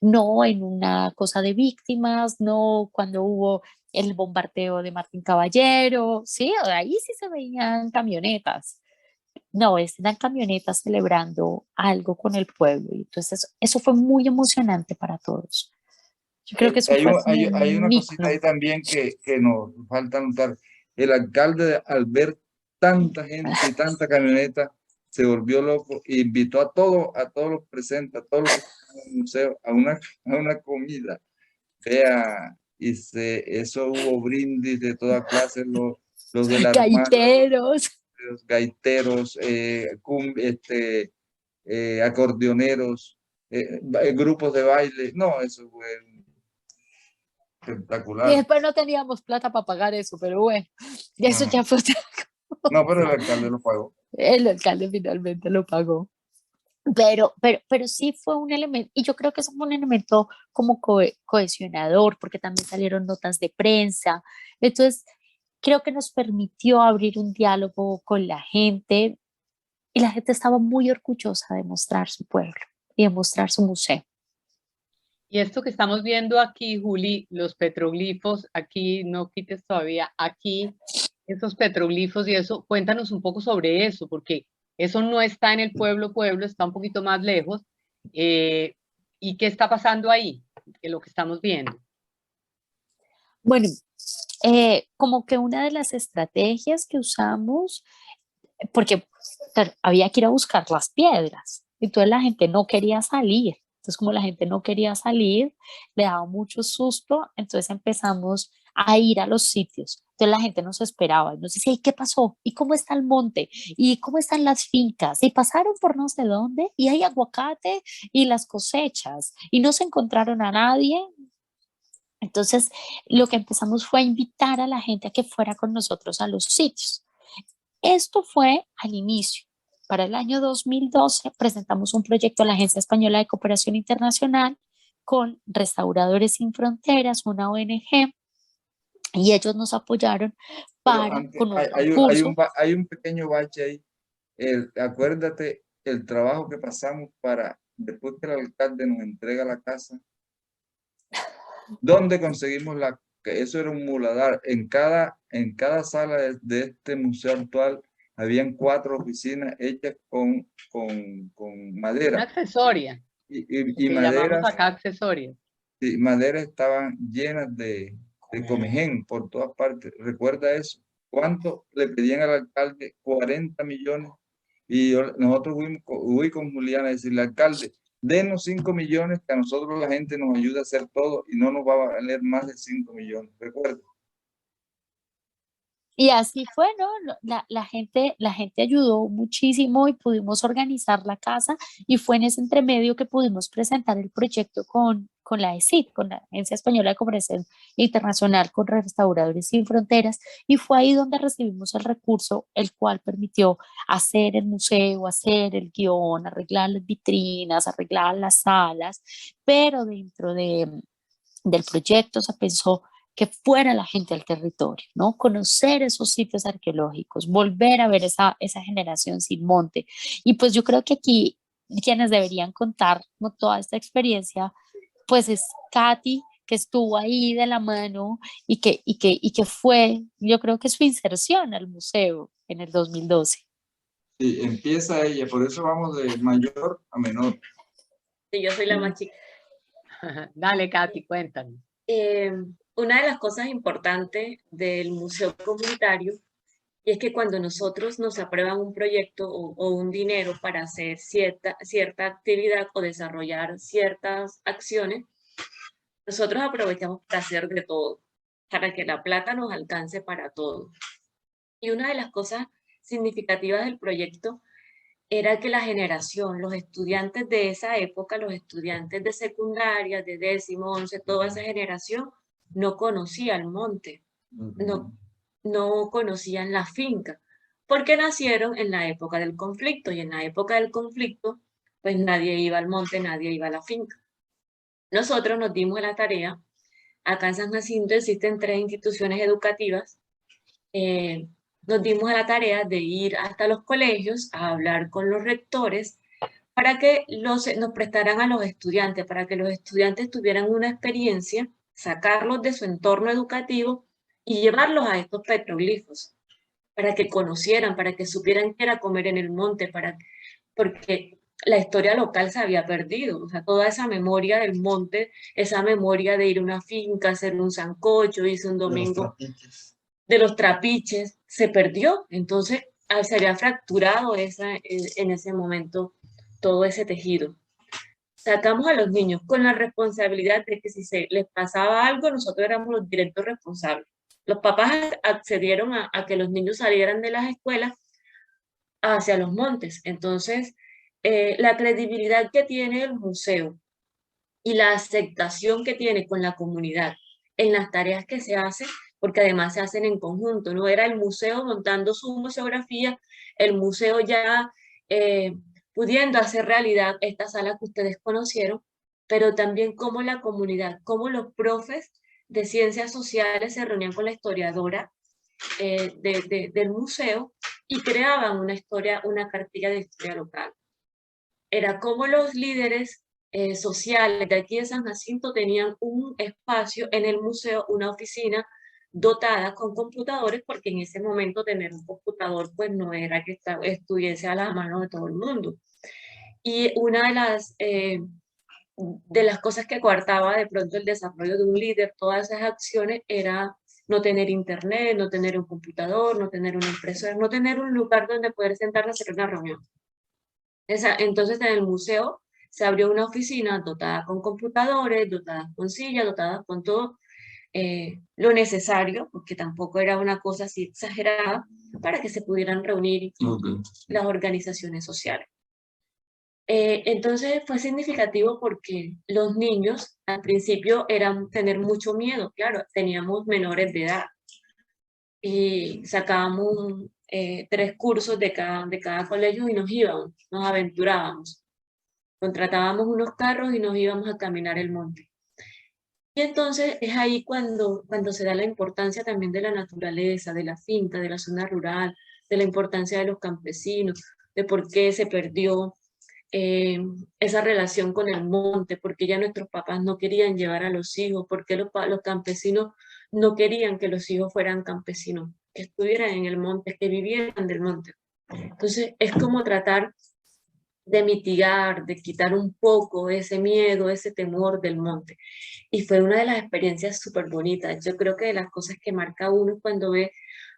No en una cosa de víctimas, no cuando hubo el bombardeo de Martín Caballero, sí, ahí sí se veían camionetas. No, eran camionetas celebrando algo con el pueblo. Y entonces eso fue muy emocionante para todos. Yo creo que eso fue como Hay una un cosita ahí ícono. también que nos falta notar. El alcalde, al ver tanta gente y tanta camioneta, se volvió loco e invitó a todos los presentes, a todos los que estaban en el museo, a una comida. Vea, eso hubo brindis de toda clase, los de la Armada, Gaiteros. los gaiteros, acordeoneros, grupos de baile. No, eso fue Y espectacular. después no teníamos plata para pagar eso, pero bueno, eso ya fue otra cosa. No, pero el alcalde lo pagó. El alcalde finalmente lo pagó. Pero sí fue un elemento, y yo creo que eso fue un elemento como cohesionador, porque también salieron notas de prensa. Entonces, creo que nos permitió abrir un diálogo con la gente y la gente estaba muy orgullosa de mostrar su pueblo y de mostrar su museo. Y esto que estamos viendo aquí, Juli, los petroglifos, aquí no quites todavía, aquí, esos petroglifos y eso, cuéntanos un poco sobre eso, porque eso no está en el pueblo, está un poquito más lejos. ¿Y qué está pasando ahí? Que lo que estamos viendo. Bueno, como que una de las estrategias que usamos, porque claro, había que ir a buscar las piedras, entonces la gente no quería salir. Entonces, como la gente no quería salir, le daba mucho susto, entonces empezamos a ir a los sitios. Entonces la gente nos esperaba, nos decía, ¿y qué pasó? ¿Y cómo está el monte? ¿Y cómo están las fincas? Y pasaron por no sé dónde, y hay aguacate y las cosechas, y no se encontraron a nadie. Entonces, lo que empezamos fue a invitar a la gente a que fuera con nosotros a los sitios. Esto fue al inicio. Para el año 2012 presentamos un proyecto a la Agencia Española de Cooperación Internacional con Restauradores Sin Fronteras, una ONG, y ellos nos apoyaron Pero para, antes, con un concurso. hay un pequeño bache ahí. Acuérdate el trabajo que pasamos para, después que el alcalde nos entrega la casa, ¿dónde conseguimos que eso era un muladar? En cada sala de este museo actual habían 4 oficinas hechas con Una madera. accesoria, Y que llamamos maderas, acá accesoria. y maderas estaban llenas de comején por todas partes. ¿Recuerda eso? ¿Cuánto le pedían al alcalde? 40 millones. Y nosotros huí con Juliana a decirle, alcalde, denos 5 millones, que a nosotros la gente nos ayuda a hacer todo y no nos va a valer más de 5 millones. ¿Recuerda? Y así fue, ¿no? La gente ayudó muchísimo y pudimos organizar la casa y fue en ese entremedio que pudimos presentar el proyecto con la ESID, con la Agencia Española de Cooperación Internacional, con Restauradores Sin Fronteras, y fue ahí donde recibimos el recurso, el cual permitió hacer el museo, hacer el guión, arreglar las vitrinas, arreglar las salas, pero dentro del proyecto se pensó que fuera la gente al territorio, ¿no? Conocer esos sitios arqueológicos, volver a ver esa generación sin monte. Y pues yo creo que aquí quienes deberían contar ¿no? toda esta experiencia, pues es Katy, que estuvo ahí de la mano y que fue, yo creo que su inserción al museo en el 2012. Sí, empieza ella, por eso vamos de mayor a menor. Sí, yo soy la más chica. Dale, Katy, cuéntanos. Una de las cosas importantes del museo comunitario y es que cuando nosotros nos aprueban un proyecto o un dinero para hacer cierta actividad o desarrollar ciertas acciones, nosotros aprovechamos para hacer de todo, para que la plata nos alcance para todo. Y una de las cosas significativas del proyecto era que la generación, los estudiantes de esa época, los estudiantes de secundaria, de 10º, 11, toda esa generación, no conocía el monte, no conocían la finca, porque nacieron en la época del conflicto, y en la época del conflicto, pues nadie iba al monte, nadie iba a la finca. Nosotros nos dimos la tarea, acá en San Jacinto existen 3 instituciones educativas, nos dimos a la tarea de ir hasta los colegios a hablar con los rectores para que nos prestaran a los estudiantes, para que los estudiantes tuvieran una experiencia, sacarlos de su entorno educativo y llevarlos a estos petroglifos, para que conocieran, para que supieran qué era comer en el monte, porque la historia local se había perdido, o sea, toda esa memoria del monte, esa memoria de ir a una finca, hacer un sancocho, irse un domingo de los trapiches, se perdió. Entonces, se había fracturado en ese momento todo ese tejido. Sacamos a los niños con la responsabilidad de que si se les pasaba algo, nosotros éramos los directos responsables. Los papás accedieron a que los niños salieran de las escuelas hacia los montes. Entonces, la credibilidad que tiene el museo y la aceptación que tiene con la comunidad en las tareas que se hacen, porque además se hacen en conjunto, ¿no? Era el museo montando su museografía, el museo ya pudiendo hacer realidad esta sala que ustedes conocieron, pero también cómo la comunidad, cómo los profes de ciencias sociales se reunían con la historiadora del museo y creaban una historia, una cartilla de historia local. Era como los líderes sociales de aquí de San Jacinto tenían un espacio en el museo, una oficina dotada con computadores, porque en ese momento tener un computador pues no era que estuviese a la mano de todo el mundo. Y una de las cosas que coartaba de pronto el desarrollo de un líder, todas esas acciones, era no tener internet, no tener un computador, no tener una impresora, no tener un lugar donde poder sentarse a hacer una reunión. Entonces en el museo se abrió una oficina dotada con computadores, dotada con sillas, dotada con todo lo necesario, porque tampoco era una cosa así exagerada, para que se pudieran reunir las organizaciones sociales. Entonces fue significativo porque los niños al principio eran tener mucho miedo, claro, teníamos menores de edad y sacábamos 3 cursos de cada colegio y nos íbamos, nos aventurábamos. Contratábamos unos carros y nos íbamos a caminar el monte. Y entonces es ahí cuando se da la importancia también de la naturaleza, de la finca, de la zona rural, de la importancia de los campesinos, de por qué se perdió esa relación con el monte, porque ya nuestros papás no querían llevar a los hijos, porque los campesinos no querían que los hijos fueran campesinos, que estuvieran en el monte, que vivieran del monte. Entonces es como tratar de mitigar, de quitar un poco ese miedo, ese temor del monte. Y fue una de las experiencias súper bonitas. Yo creo que de las cosas que marca uno cuando ve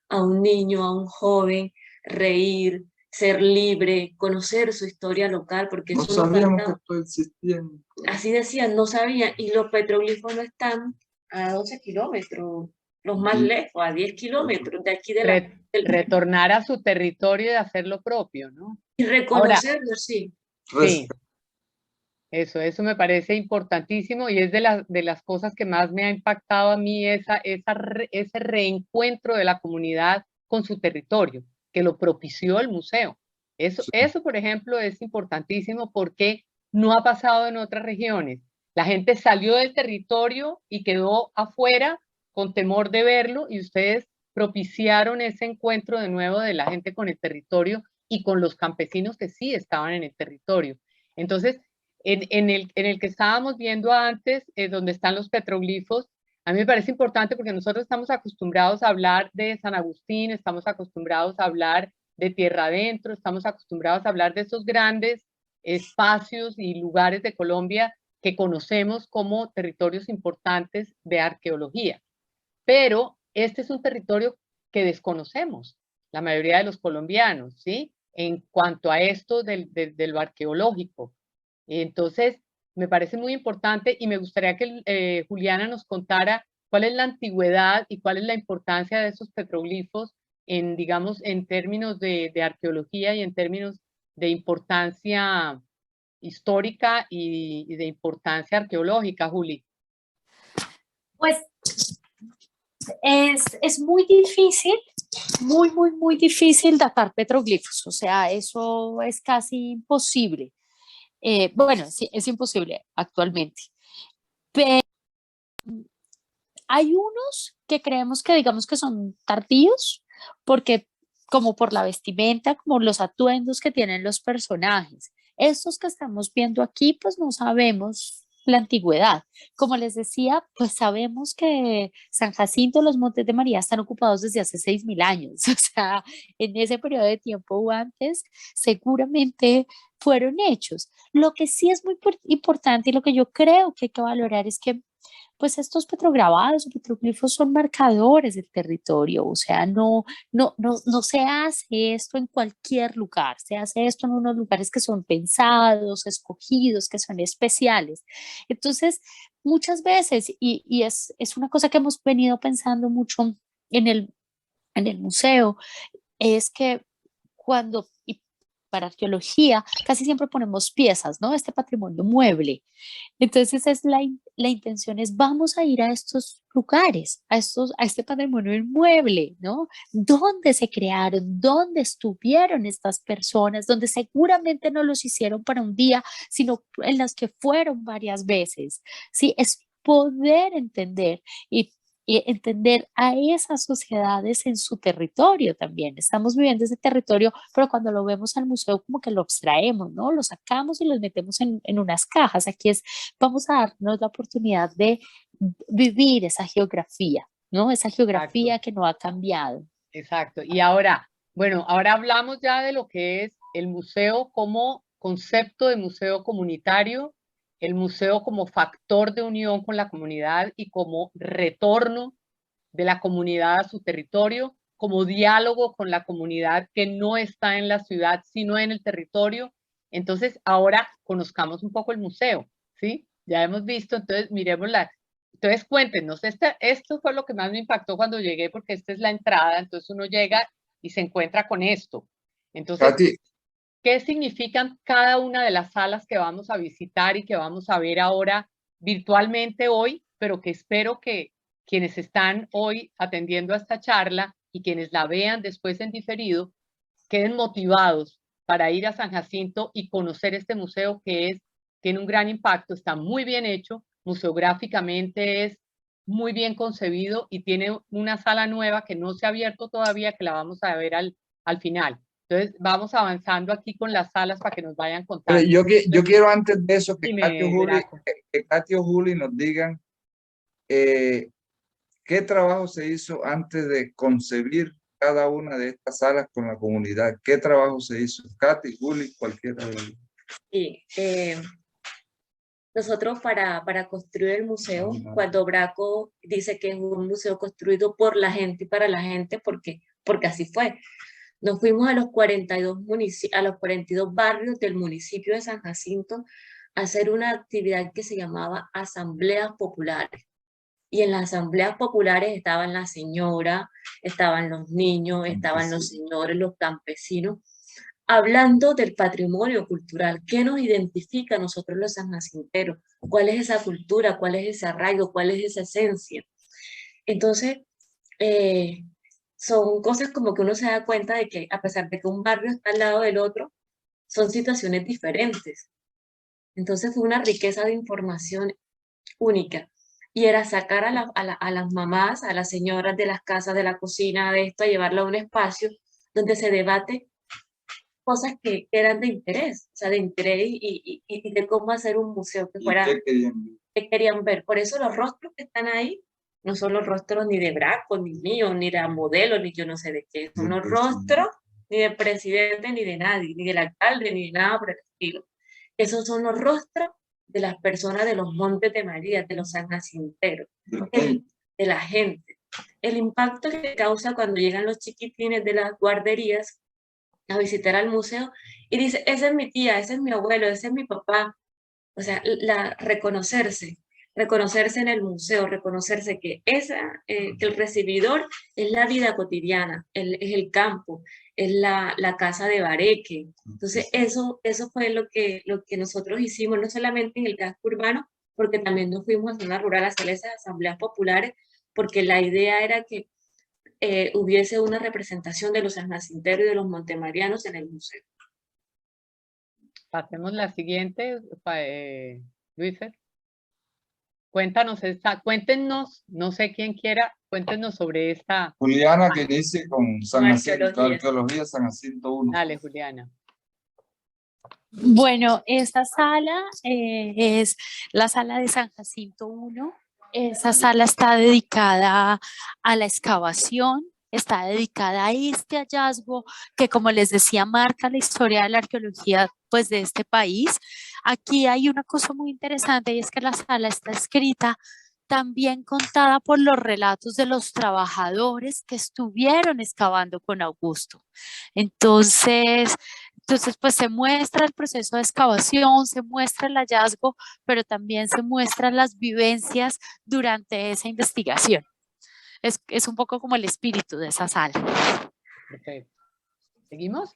a un niño, a un joven, reír, ser libre, conocer su historia local, porque No eso nos sabíamos que faltaba. esto existía. Así decían, no sabían, y los petroglifos no están a 12 kilómetros, los más lejos, a 10 kilómetros de aquí de Retornar a su territorio y hacer lo propio, ¿no? y reconocerlo, sí. Sí, eso me parece importantísimo y es de las cosas que más me ha impactado a mí, ese reencuentro de la comunidad con su territorio, que lo propició el museo. Eso, por ejemplo, es importantísimo porque no ha pasado en otras regiones. La gente salió del territorio y quedó afuera con temor de verlo y ustedes propiciaron ese encuentro de nuevo de la gente con el territorio y con los campesinos que sí estaban en el territorio. Entonces, en el que estábamos viendo antes, donde están los petroglifos, a mí me parece importante porque nosotros estamos acostumbrados a hablar de San Agustín, estamos acostumbrados a hablar de tierra adentro, estamos acostumbrados a hablar de esos grandes espacios y lugares de Colombia que conocemos como territorios importantes de arqueología. Pero este es un territorio que desconocemos, la mayoría de los colombianos, ¿sí? En cuanto a esto de lo arqueológico. Entonces, me parece muy importante y me gustaría que Juliana nos contara cuál es la antigüedad y cuál es la importancia de esos petroglifos en, digamos, en términos de arqueología y en términos de importancia histórica y de importancia arqueológica, Juli. Pues es muy difícil, muy difícil datar petroglifos, o sea, eso es casi imposible. Bueno, sí, es imposible actualmente. Pero hay unos que creemos que digamos que son tardíos, porque como por la vestimenta, como los atuendos que tienen los personajes. Estos que estamos viendo aquí, pues no sabemos la antigüedad. Como les decía, pues sabemos que San Jacinto, los Montes de María están ocupados desde hace 6.000 años. O sea, en ese periodo de tiempo o antes, seguramente fueron hechos. Lo que sí es muy importante y lo que yo creo que hay que valorar es que pues estos petrograbados o petroglifos son marcadores del territorio, o sea, no se hace esto en cualquier lugar, se hace esto en unos lugares que son pensados, escogidos, que son especiales. Entonces, muchas veces, y es una cosa que hemos venido pensando mucho en el museo, es que cuando, y para arqueología, casi siempre ponemos piezas, ¿no? Este patrimonio mueble. Entonces es la intención es vamos a ir a estos lugares, a este patrimonio inmueble, ¿no? ¿Dónde se crearon? ¿Dónde estuvieron estas personas? Donde seguramente no los hicieron para un día, sino en las que fueron varias veces. Sí, es poder entender y entender a esas sociedades en su territorio también. Estamos viviendo ese territorio, pero cuando lo vemos al museo como que lo abstraemos, ¿no? Lo sacamos y lo metemos en unas cajas. Aquí vamos a darnos la oportunidad de vivir esa geografía, ¿no? Esa geografía que no ha cambiado. Exacto. Y ahora, bueno, ahora hablamos ya de lo que es el museo como concepto de museo comunitario el museo como factor de unión con la comunidad y como retorno de la comunidad a su territorio, como diálogo con la comunidad que no está en la ciudad, sino en el territorio. Entonces, ahora conozcamos un poco el museo, ¿sí? Ya hemos visto, entonces miremosla. Entonces, cuéntenos, esto fue lo que más me impactó cuando llegué, porque esta es la entrada, entonces uno llega y se encuentra con esto. Entonces, Katy, ¿qué significan cada una de las salas que vamos a visitar y que vamos a ver ahora virtualmente hoy, pero que espero que quienes están hoy atendiendo a esta charla y quienes la vean después en diferido, queden motivados para ir a San Jacinto y conocer este museo que tiene un gran impacto, está muy bien hecho, museográficamente es muy bien concebido y tiene una sala nueva que no se ha abierto todavía, que la vamos a ver al final. Entonces, vamos avanzando aquí con las salas para que nos vayan pero contando. yo quiero antes de eso que Dime, Katy o Juli nos digan qué trabajo se hizo antes de concebir cada una de estas salas con la comunidad. ¿Qué trabajo se hizo? Katy, Juli, cualquiera de ellos. Y nosotros para construir el museo, cuando Braco dice que es un museo construido por la gente y para la gente, porque así fue. Nos fuimos a los 42 barrios del municipio de San Jacinto a hacer una actividad que se llamaba asambleas populares. Y en las asambleas populares estaban las señoras, estaban los niños, estaban los señores, los campesinos, hablando del patrimonio cultural. ¿Qué nos identifica a nosotros los sanjacinteros? ¿Cuál es esa cultura? ¿Cuál es ese arraigo? ¿Cuál es esa esencia? Entonces, son cosas como que uno se da cuenta de que a pesar de que un barrio está al lado del otro, son situaciones diferentes. Entonces fue una riqueza de información única. Y era sacar a las mamás, a las señoras de las casas, de la cocina, de esto, a llevarla a un espacio donde se debate cosas que eran de interés, o sea, de interés y de cómo hacer un museo que fuera, que querían ver. Por eso los rostros que están ahí no son los rostros ni de Braco, ni mío, ni de la modelo, ni yo no sé de qué. Son los rostros ni del presidente, ni de nadie, ni del alcalde, ni de nada por el estilo. Esos son los rostros de las personas de los Montes de María, de los sanjacinteros, de la gente. El impacto que causa cuando llegan los chiquitines de las guarderías a visitar al museo y dice, esa es mi tía, ese es mi abuelo, ese es mi papá. O sea, reconocerse en el museo, reconocerse que, que el recibidor es la vida cotidiana, es el campo, es la casa de Bareque. Entonces, eso fue lo que nosotros hicimos, no solamente en el casco urbano, porque también nos fuimos a zona rural a hacer esas asambleas populares, porque la idea era que hubiese una representación de los sanjacinteros y de los montemarianos en el museo. Pasemos la siguiente, Luis. Cuéntanos cuéntenos, no sé quién quiera, cuéntenos sobre esta. Juliana, que inicie con San Jacinto, arqueología San Jacinto 1. Dale, Juliana. Bueno, esta sala es la sala de San Jacinto 1. Esa sala está dedicada a la excavación, está dedicada a este hallazgo que, como les decía, marca la historia de la arqueología pues, de este país. Aquí hay una cosa muy interesante y es que la sala está escrita también contada por los relatos de los trabajadores que estuvieron excavando con Augusto. Entonces, pues se muestra el proceso de excavación, se muestra el hallazgo, pero también se muestran las vivencias durante esa investigación. Es un poco como el espíritu de esa sala. Perfecto. ¿Seguimos?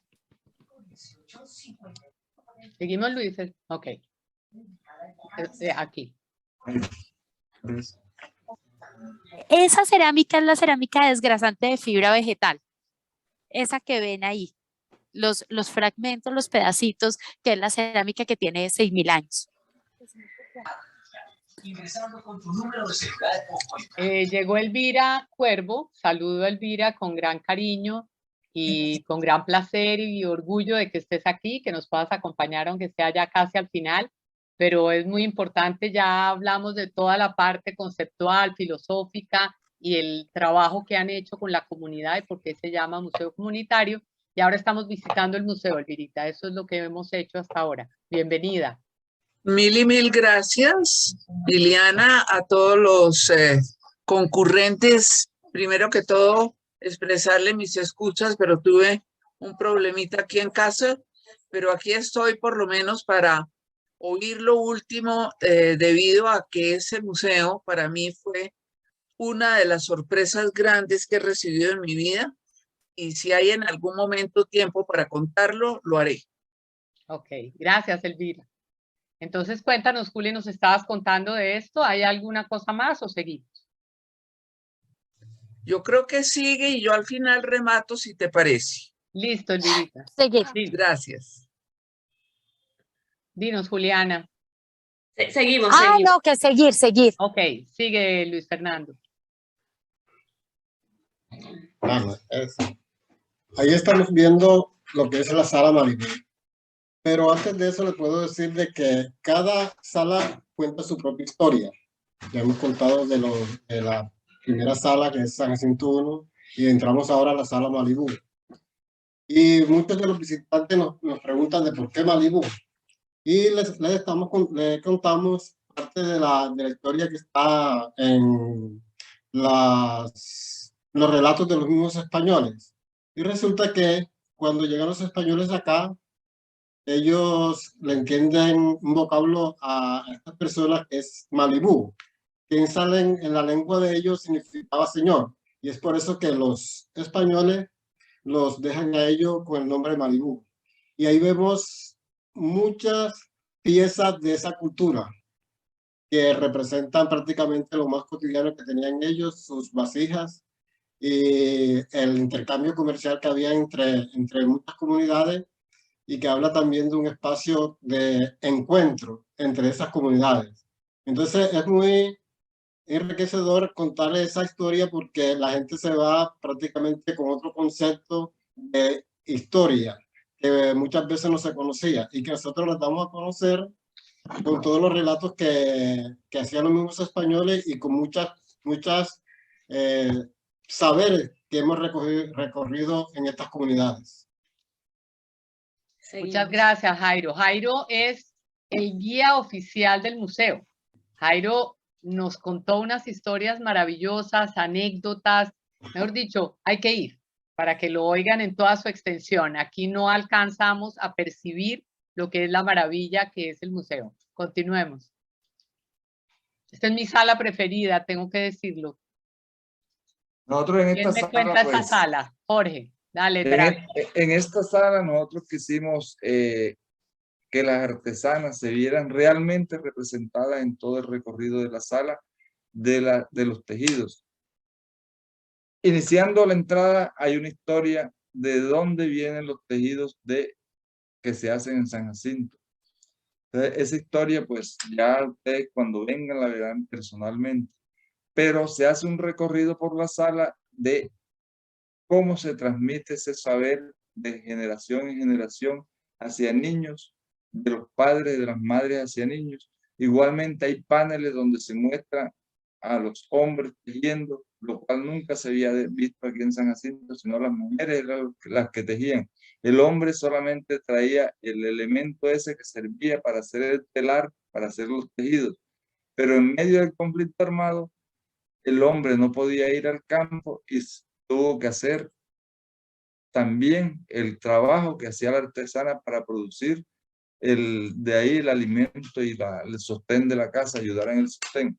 ¿Seguimos, Luis? Ok. Aquí. Esa cerámica es la cerámica desgrasante de fibra vegetal. Esa que ven ahí. Los fragmentos, los pedacitos, que es la cerámica que tiene 6.000 años. Ingresando con tu número de celular. Llegó Elvira Cuervo. Saludo a Elvira con gran cariño y con gran placer y orgullo de que estés aquí, que nos puedas acompañar aunque sea ya casi al final, pero es muy importante, ya hablamos de toda la parte conceptual, filosófica y el trabajo que han hecho con la comunidad y por qué se llama Museo Comunitario. Y ahora estamos visitando el museo, Elvirita. Eso es lo que hemos hecho hasta ahora. Bienvenida. Mil y mil gracias, Liliana, a todos los concurrentes. Primero que todo, expresarle mis escuchas, pero tuve un problemita aquí en casa, pero aquí estoy por lo menos para oír lo último, debido a que ese museo para mí fue una de las sorpresas grandes que he recibido en mi vida, y si hay en algún momento tiempo para contarlo, lo haré. Ok, gracias, Elvira. Entonces, cuéntanos, Juli, nos estabas contando de esto. ¿Hay alguna cosa más o seguimos? Yo creo que sigue y yo al final remato, si te parece. Listo, Elvirita. Seguir. Gracias. Dinos, Juliana. Seguimos, Ah, seguimos. no, que seguir. Ok, sigue Luis Fernando. Bueno, ahí estamos viendo lo que es la sala Malibú. Pero antes de eso, le puedo decir de que cada sala cuenta su propia historia. Ya hemos contado de la primera sala, que es San Jacinto 1, y entramos ahora a la sala Malibú. Y muchos de los visitantes nos preguntan de por qué Malibú. Y les contamos parte de la historia que está en los relatos de los mismos españoles. Y resulta que cuando llegan los españoles acá, ellos le entienden un vocablo a estas personas que es Malibú, que salen en la lengua de ellos significaba señor. Y es por eso que los españoles los dejan a ellos con el nombre Malibú. Y ahí vemos muchas piezas de esa cultura que representan prácticamente lo más cotidiano que tenían ellos, sus vasijas y el intercambio comercial que había entre muchas comunidades, y que habla también de un espacio de encuentro entre esas comunidades. Entonces es muy enriquecedor contarle esa historia porque la gente se va prácticamente con otro concepto de historia que muchas veces no se conocía y que nosotros les damos a conocer con todos los relatos que hacían los mismos españoles y con muchas saberes que hemos recorrido en estas comunidades. Muchas gracias, Jairo. Jairo es el guía oficial del museo. Jairo nos contó unas historias maravillosas, anécdotas. Mejor dicho, hay que ir para que lo oigan en toda su extensión. Aquí no alcanzamos a percibir lo que es la maravilla que es el museo. Continuemos. Esta es mi sala preferida, tengo que decirlo. Nosotros en ¿Quién esta me cuenta sala, esta sala? Jorge, dale, en esta sala nosotros quisimos que las artesanas se vieran realmente representadas en todo el recorrido de la sala de los tejidos. Iniciando la entrada hay una historia de dónde vienen los tejidos que se hacen en San Jacinto. Entonces, esa historia pues ya ustedes cuando vengan la verán personalmente, pero se hace un recorrido por la sala de cómo se transmite ese saber de generación en generación hacia niños, de los padres, de las madres hacia niños. Igualmente hay paneles donde se muestra a los hombres tejiendo, lo cual nunca se había visto aquí en San Jacinto, sino las mujeres eran las que tejían. El hombre solamente traía el elemento ese que servía para hacer el telar, para hacer los tejidos. Pero en medio del conflicto armado, el hombre no podía ir al campo y tuvo que hacer también el trabajo que hacía la artesana para producir de ahí el alimento y el sostén de la casa, ayudar en el sostén.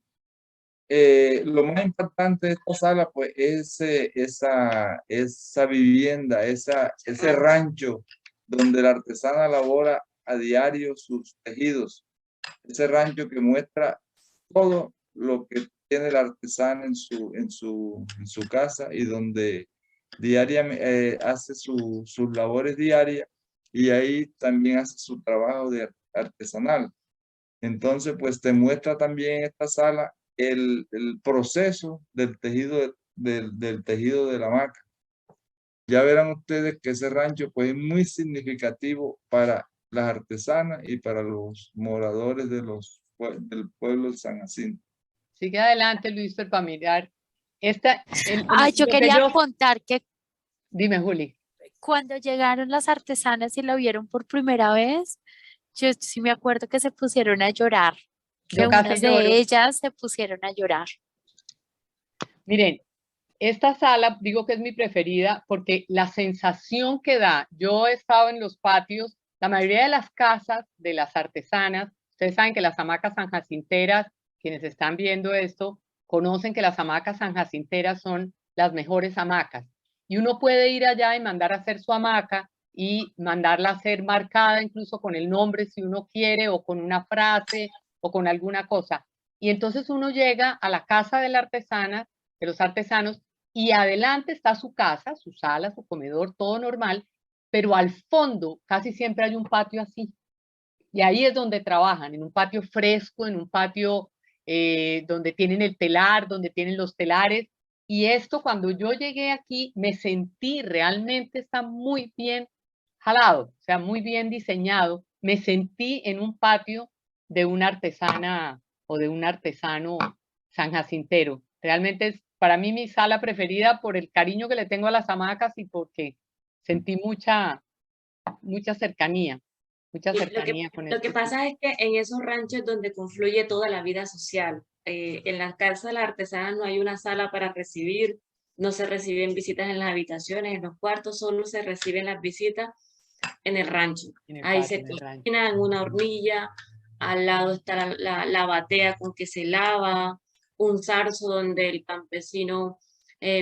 Lo más importante de esta sala pues es esa vivienda, ese rancho donde la artesana labora a diario sus tejidos, ese rancho que muestra todo lo que tiene la artesana en su casa y donde diariamente hace sus labores diarias y ahí también hace su trabajo artesanal. Entonces, pues te muestra también esta sala el proceso del tejido del tejido de la hamaca. Ya verán ustedes que ese rancho pues es muy significativo para las artesanas y para los moradores del pueblo de San Jacinto. Sigue adelante, Luis, para mirar. Yo quería contar que... Dime, Juli. Cuando llegaron las artesanas y la vieron por primera vez, yo sí me acuerdo que se pusieron a llorar, que Yo casi unas lloro. de ellas se pusieron a llorar. Miren, esta sala digo que es mi preferida porque la sensación que da, yo he estado en los patios, la mayoría de las casas de las artesanas, ustedes saben que las hamacas sanjacinteras, quienes están viendo esto, conocen que las hamacas sanjacinteras son las mejores hamacas. Y uno puede ir allá y mandar a hacer su hamaca y mandarla a hacer marcada incluso con el nombre si uno quiere o con una frase o con alguna cosa. Y entonces uno llega a la casa de la artesana, de los artesanos, y adelante está su casa, su sala, su comedor, todo normal, pero al fondo casi siempre hay un patio así. Y ahí es donde trabajan, en un patio fresco, en un patio donde tienen el telar, donde tienen los telares. Y esto cuando yo llegué aquí me sentí realmente, está muy bien jalado, o sea, muy bien diseñado. Me sentí en un patio de una artesana o de un artesano sanjacintero. Realmente es para mí mi sala preferida por el cariño que le tengo a las hamacas y porque sentí mucha cercanía. Mucha cercanía con Lo que este pasa es que en esos ranchos es donde confluye toda la vida social. En la casa de las artesanas no hay una sala para recibir, no se reciben visitas en las habitaciones, en los cuartos, solo se reciben las visitas en el rancho. en el Ahí patio, se en el rancho. cocina en una hornilla, al lado está la batea con que se lava, un zarzo donde el campesino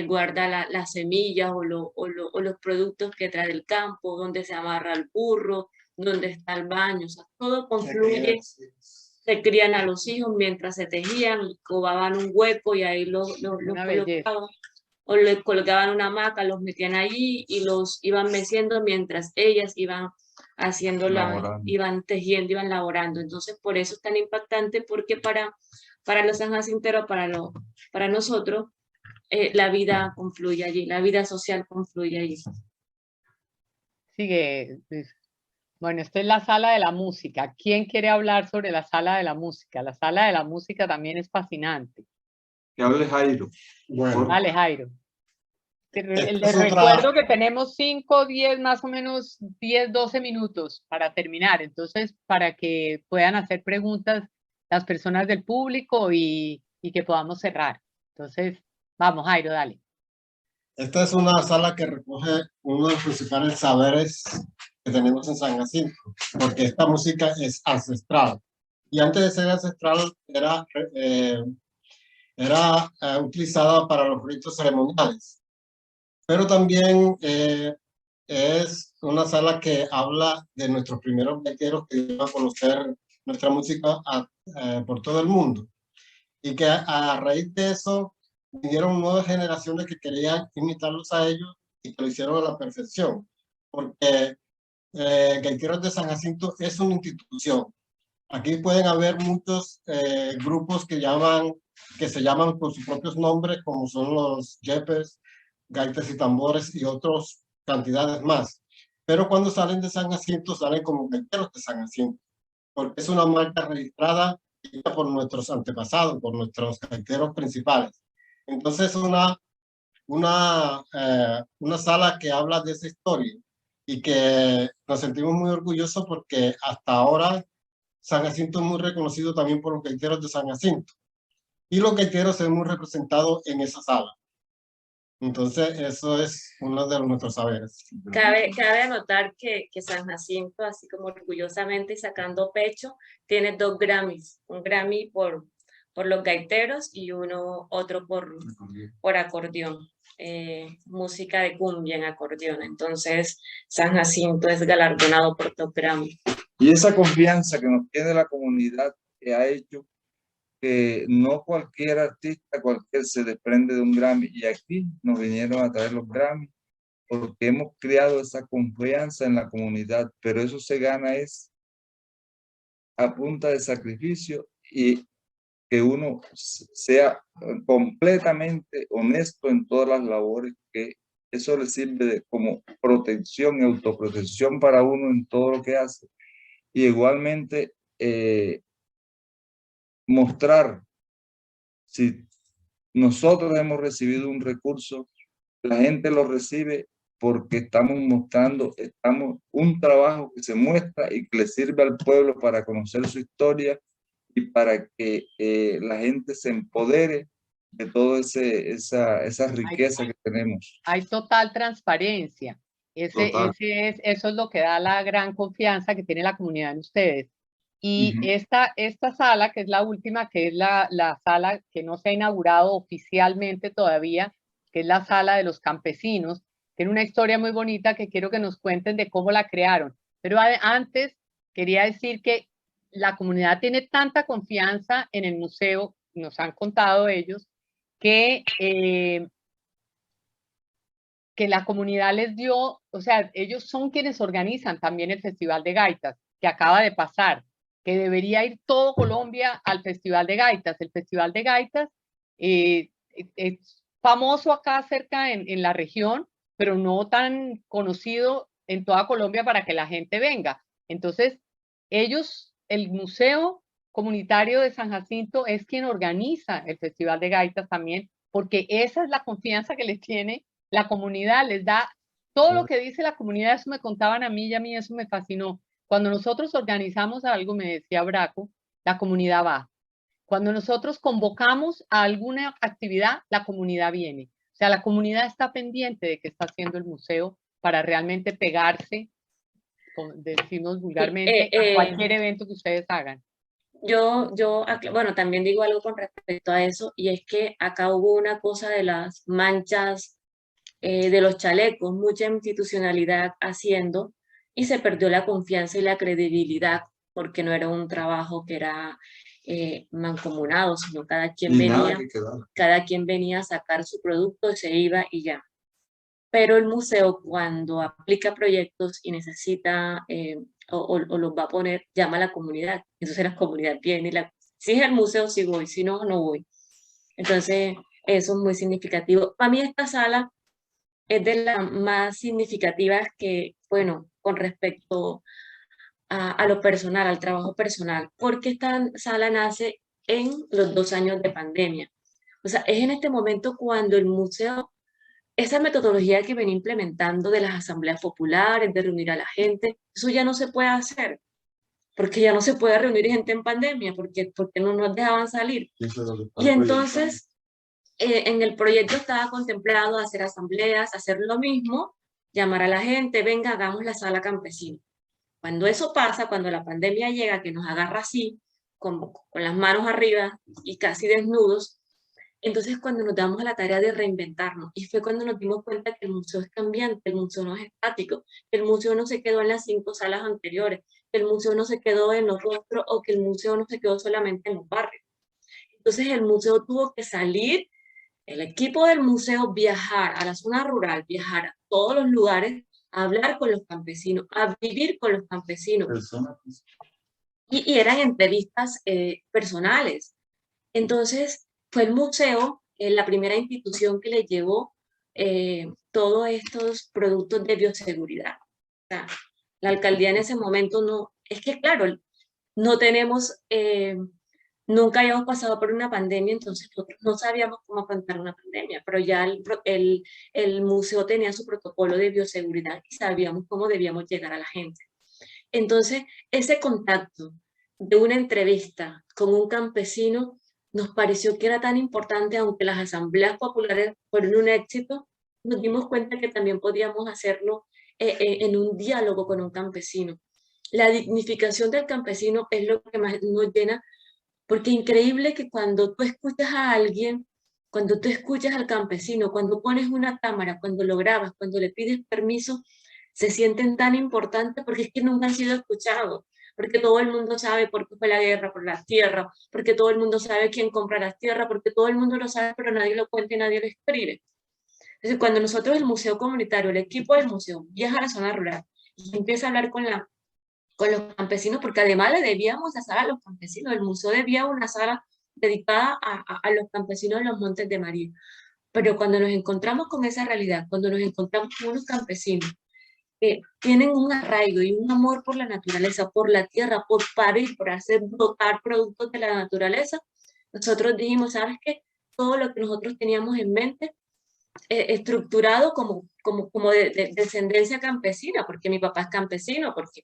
guarda las semillas o los productos que trae del campo, donde se amarra el burro, donde está el baño, o sea, todo confluye. Se crían a los hijos mientras se tejían, cobaban un hueco y ahí los Una belleza. colocaban, o le colocaban una hamaca, los metían allí y los iban meciendo mientras ellas iban haciendo iban tejiendo, iban laborando. Entonces, por eso es tan impactante, porque para los sanjacinteros, para nosotros, la vida confluye allí, la vida social confluye allí. Sigue. Bueno, esta es la sala de la música. ¿Quién quiere hablar sobre la sala de la música? La sala de la música también es fascinante. Que hable Jairo. Bueno, Vale, Jairo. Les es recuerdo que tenemos 5, 10, más o menos 10, 12 minutos para terminar. Entonces, para que puedan hacer preguntas las personas del público y que podamos cerrar. Entonces, vamos, Jairo, dale. esta es una sala que recoge uno de los principales saberes que tenemos en San Jacinto, porque esta música es ancestral. Y antes de ser ancestral era utilizada para los ritos ceremoniales. Pero también es una sala que habla de nuestros primeros gaiteros que iban a conocer nuestra música por todo el mundo. Y que a raíz de eso vinieron nuevas generaciones que querían imitarlos a ellos y que lo hicieron a la perfección. Porque Gaiteros de San Jacinto es una institución. Aquí pueden haber muchos grupos que se llaman por sus propios nombres, como son los yepes, gaitas y tambores y otras cantidades más. Pero cuando salen de San Jacinto, salen como Gaiteros de San Jacinto, porque es una marca registrada por nuestros antepasados, por nuestros gaiteros principales. Entonces, una sala que habla de esa historia y que nos sentimos muy orgullosos porque hasta ahora San Jacinto es muy reconocido también por los gaiteros de San Jacinto. Y los gaiteros se ven muy representados en esa sala. Entonces, eso es uno de nuestros saberes. Cabe anotar que San Jacinto, así como orgullosamente y sacando pecho, tiene 2 Grammys. Un Grammy por los gaiteros y otro por acordeón. Música de cumbia en acordeón. Entonces, San Jacinto es galardonado por 2 Grammys. Y esa confianza que nos tiene la comunidad que ha hecho que no cualquier artista, se desprende de un Grammy. Y aquí nos vinieron a traer los Grammy porque hemos creado esa confianza en la comunidad, pero eso se gana es a punta de sacrificio y que uno sea completamente honesto en todas las labores, que eso le sirve como protección y autoprotección para uno en todo lo que hace. Y igualmente mostrar si nosotros hemos recibido un recurso, la gente lo recibe porque estamos mostrando un trabajo que se muestra y que le sirve al pueblo para conocer su historia y para que la gente se empodere de toda esa riqueza que tenemos. Hay total transparencia. Total. Eso es lo que da la gran confianza que tiene la comunidad en ustedes. Y esta sala, que es la última, que es la sala que no se ha inaugurado oficialmente todavía, que es la sala de los campesinos, tiene una historia muy bonita que quiero que nos cuenten de cómo la crearon. Pero antes quería decir que la comunidad tiene tanta confianza en el museo, nos han contado ellos, que la comunidad les dio, o sea, ellos son quienes organizan también el Festival de Gaitas, que acaba de pasar, que debería ir todo Colombia al Festival de Gaitas. El Festival de Gaitas es famoso acá cerca en la región, pero no tan conocido en toda Colombia para que la gente venga. Entonces, ellos, el Museo Comunitario de San Jacinto es quien organiza el Festival de Gaitas también, porque esa es la confianza que les tiene la comunidad, les da todo lo que dice la comunidad. Eso me contaban a mí y a mí eso me fascinó. Cuando nosotros organizamos algo, me decía Braco, la comunidad va. Cuando nosotros convocamos a alguna actividad, la comunidad viene. O sea, la comunidad está pendiente de qué está haciendo el museo para realmente pegarse, como decimos vulgarmente, a cualquier evento que ustedes hagan. Bueno, también digo algo con respecto a eso, y es que acá hubo una cosa de las manchas de los chalecos, mucha institucionalidad haciendo, y se perdió la confianza y la credibilidad, porque no era un trabajo que era mancomunado, sino cada quien venía a sacar su producto, se iba y ya. Pero el museo, cuando aplica proyectos y necesita o los va a poner, llama a la comunidad. Entonces la comunidad viene y si es el museo, sí voy, si no, no voy. Entonces, eso es muy significativo. Para mí esta sala es de las más significativas que, bueno, con respecto a lo personal, al trabajo personal, porque esta sala nace en los 2 años de pandemia. O sea, es en este momento cuando el museo, esa metodología que venía implementando de las asambleas populares, de reunir a la gente, eso ya no se puede hacer, porque ya no se puede reunir gente en pandemia, porque no nos dejaban salir. Y entonces, en el proyecto estaba contemplado hacer asambleas, hacer lo mismo, llamar a la gente, venga, hagamos la sala campesina. Cuando eso pasa, cuando la pandemia llega, que nos agarra así, con las manos arriba y casi desnudos, entonces cuando nos damos a la tarea de reinventarnos, y fue cuando nos dimos cuenta que el museo es cambiante, el museo no es estático, que el museo no se quedó en las 5 salas anteriores, que el museo no se quedó en los rostros, o que el museo no se quedó solamente en los barrios. Entonces el museo tuvo que salir, el equipo del museo viajar a la zona rural, viajar a todos los lugares, a hablar con los campesinos, a vivir con los campesinos. Y eran entrevistas personales. Entonces, fue el museo la primera institución que le llevó todos estos productos de bioseguridad. O sea, la alcaldía en ese momento no, es que claro, no tenemos, nunca habíamos pasado por una pandemia, entonces nosotros no sabíamos cómo afrontar una pandemia, pero ya el museo tenía su protocolo de bioseguridad y sabíamos cómo debíamos llegar a la gente. Entonces, ese contacto de una entrevista con un campesino nos pareció que era tan importante, aunque las asambleas populares fueron un éxito, nos dimos cuenta que también podíamos hacerlo en un diálogo con un campesino. La dignificación del campesino es lo que más nos llena, porque es increíble que cuando tú escuchas a alguien, cuando tú escuchas al campesino, cuando pones una cámara, cuando lo grabas, cuando le pides permiso, se sienten tan importantes porque es que nunca han sido escuchados, porque todo el mundo sabe por qué fue la guerra, por las tierras, porque todo el mundo sabe quién compra las tierras, porque todo el mundo lo sabe, pero nadie lo cuenta y nadie lo escribe. Entonces, cuando nosotros, el museo comunitario, el equipo del museo, viaja a la zona rural y empieza a hablar con los campesinos, porque además le debíamos la sala a los campesinos, el museo debía una sala dedicada a los campesinos de los Montes de María. Pero cuando nos encontramos con esa realidad, cuando nos encontramos con unos campesinos que tienen un arraigo y un amor por la naturaleza, por la tierra, por parir, por hacer brotar productos de la naturaleza, nosotros dijimos, ¿sabes qué? Todo lo que nosotros teníamos en mente, estructurado como como de descendencia campesina, porque mi papá es campesino, porque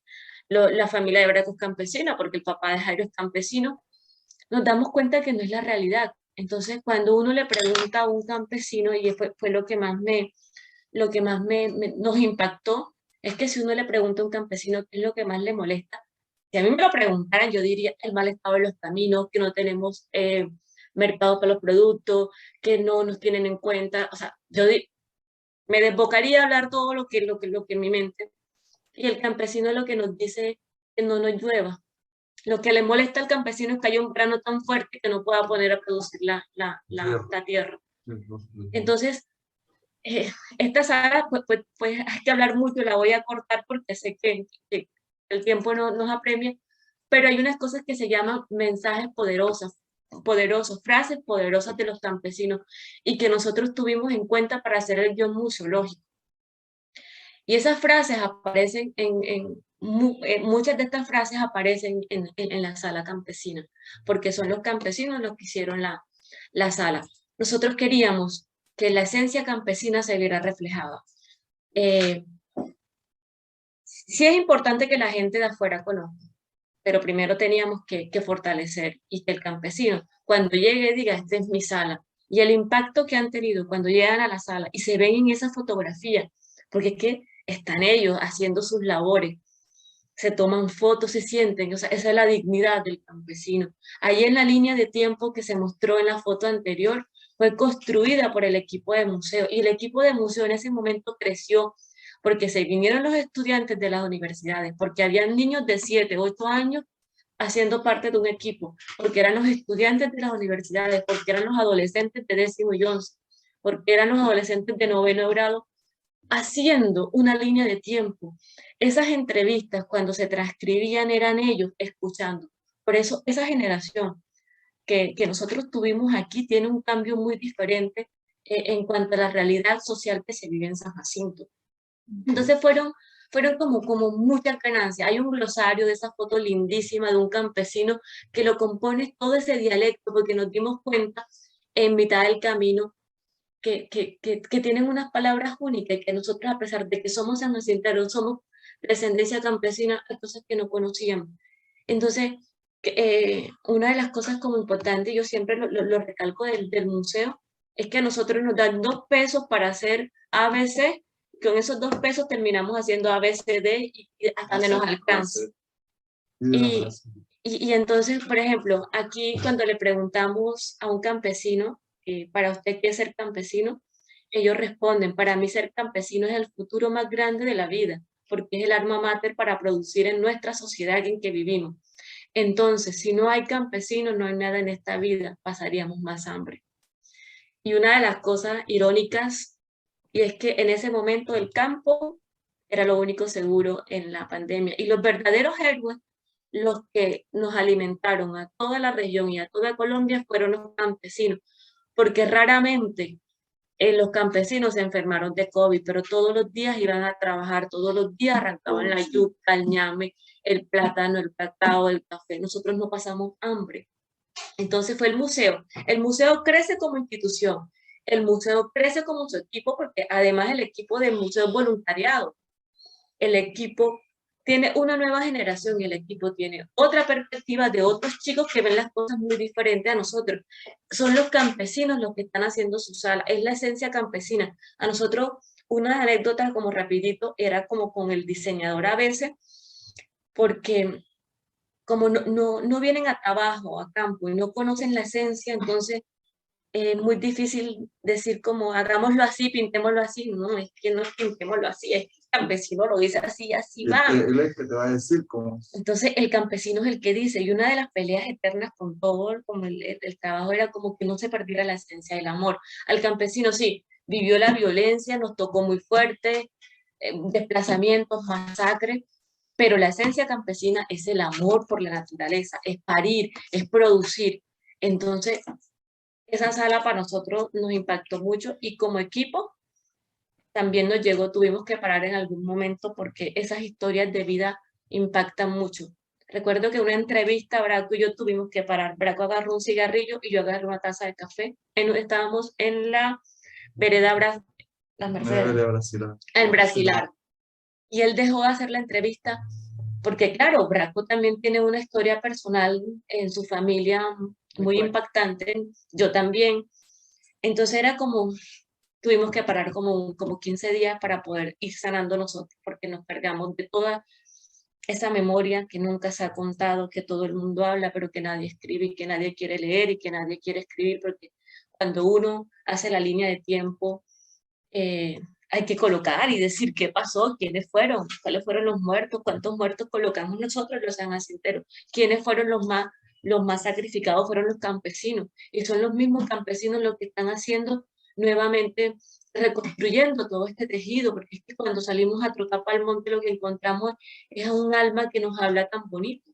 la familia de Braco es campesina, porque el papá de Jairo es campesino, nos damos cuenta que no es la realidad. Entonces, cuando uno le pregunta a un campesino, y fue lo que más nos impactó, es que si uno le pregunta a un campesino qué es lo que más le molesta, si a mí me lo preguntaran, yo diría el mal estado de los caminos, que no tenemos mercado para los productos, que no nos tienen en cuenta. O sea, me desbocaría a hablar todo lo que en mi mente. Y el campesino lo que nos dice que no nos llueva. Lo que le molesta al campesino es que haya un grano tan fuerte que no pueda poner a producir la tierra. Entonces, esta saga, pues hay que hablar mucho, la voy a cortar porque sé que el tiempo no nos apremia, pero hay unas cosas que se llaman mensajes poderosos, frases poderosas de los campesinos, y que nosotros tuvimos en cuenta para hacer el guión museológico. Y esas frases aparecen muchas de estas frases aparecen en la sala campesina, porque son los campesinos los que hicieron la sala. Nosotros queríamos que la esencia campesina se viera reflejada. Sí es importante que la gente de afuera conozca, pero primero teníamos que fortalecer y que el campesino, cuando llegue, diga, esta es mi sala. Y el impacto que han tenido cuando llegan a la sala y se ven en esa fotografía, porque es que están ellos haciendo sus labores, se toman fotos, se sienten, o sea, esa es la dignidad del campesino. Ahí en la línea de tiempo que se mostró en la foto anterior, fue construida por el equipo de museo, y el equipo de museo en ese momento creció, porque se vinieron los estudiantes de las universidades, porque habían niños de 7, 8 años haciendo parte de un equipo, porque eran los estudiantes de las universidades, porque eran los adolescentes de 10º y 11, porque eran los adolescentes de 9º grado, haciendo una línea de tiempo. Esas entrevistas, cuando se transcribían, eran ellos escuchando. Por eso esa generación que nosotros tuvimos aquí tiene un cambio muy diferente en cuanto a la realidad social que se vive en San Jacinto. Entonces fueron como muchas ganancias. Hay un glosario de esa foto lindísima de un campesino que lo compone todo ese dialecto, porque nos dimos cuenta en mitad del camino que tienen unas palabras únicas, y que nosotros, a pesar de que somos sanjacinteros, somos descendencia campesina, hay cosas que no conocíamos. Entonces, una de las cosas como importante, y yo siempre lo recalco del museo, es que a nosotros nos dan 2 pesos para hacer ABC, con esos 2 pesos terminamos haciendo ABCD y hasta donde nos alcance. Y entonces, por ejemplo, aquí cuando le preguntamos a un campesino, ¿para usted qué es ser campesino? Ellos responden, para mí ser campesino es el futuro más grande de la vida, porque es el alma mater para producir en nuestra sociedad en que vivimos. Entonces, si no hay campesinos, no hay nada en esta vida, pasaríamos más hambre. Y una de las cosas irónicas, y es que en ese momento el campo era lo único seguro en la pandemia, y los verdaderos héroes, los que nos alimentaron a toda la región y a toda Colombia, fueron los campesinos, porque raramente los campesinos se enfermaron de COVID, pero todos los días iban a trabajar, todos los días arrancaban la yuca, el ñame, el plátano, el cacao, el café. Nosotros no pasamos hambre. Entonces fue el museo. El museo crece como institución, el museo crece como su equipo, porque además el equipo del museo es voluntariado. El equipo tiene una nueva generación, y el equipo tiene otra perspectiva de otros chicos que ven las cosas muy diferentes a nosotros. Son los campesinos los que están haciendo su sala, es la esencia campesina. A nosotros, una anécdota como rapidito, era como con el diseñador a veces, porque como no vienen a trabajo, a campo, y no conocen la esencia, entonces es muy difícil decir como hagámoslo así, pintémoslo así. No, es que no es pintémoslo así, es que el campesino lo dice así, así va. Él es que te va a decir cómo. Entonces el campesino es el que dice, y una de las peleas eternas con todo como el trabajo era como que no se perdiera la esencia del amor. Al campesino sí, vivió la violencia, nos tocó muy fuerte, desplazamientos, masacres, pero la esencia campesina es el amor por la naturaleza, es parir, es producir. Entonces, esa sala para nosotros nos impactó mucho, y como equipo también nos llegó, tuvimos que parar en algún momento porque esas historias de vida impactan mucho. Recuerdo que una entrevista, Braco y yo tuvimos que parar. Braco agarró un cigarrillo y yo agarré una taza de café. Estábamos en la vereda Las 9 Mercedes, de Brasilar. en Brasilar. Y él dejó de hacer la entrevista porque, claro, Braco también tiene una historia personal en su familia muy impactante, yo también. Entonces era como, tuvimos que parar como 15 días para poder ir sanando nosotros, porque nos cargamos de toda esa memoria que nunca se ha contado, que todo el mundo habla, pero que nadie escribe y que nadie quiere leer y que nadie quiere escribir, porque cuando uno hace la línea de tiempo, hay que colocar y decir qué pasó, quiénes fueron, cuáles fueron los muertos, cuántos muertos colocamos nosotros los sanjacinteros, quiénes fueron los más sacrificados, fueron los campesinos, y son los mismos campesinos los que están haciendo nuevamente, reconstruyendo todo este tejido, porque es que cuando salimos a trotar para el monte lo que encontramos es a un alma que nos habla tan bonito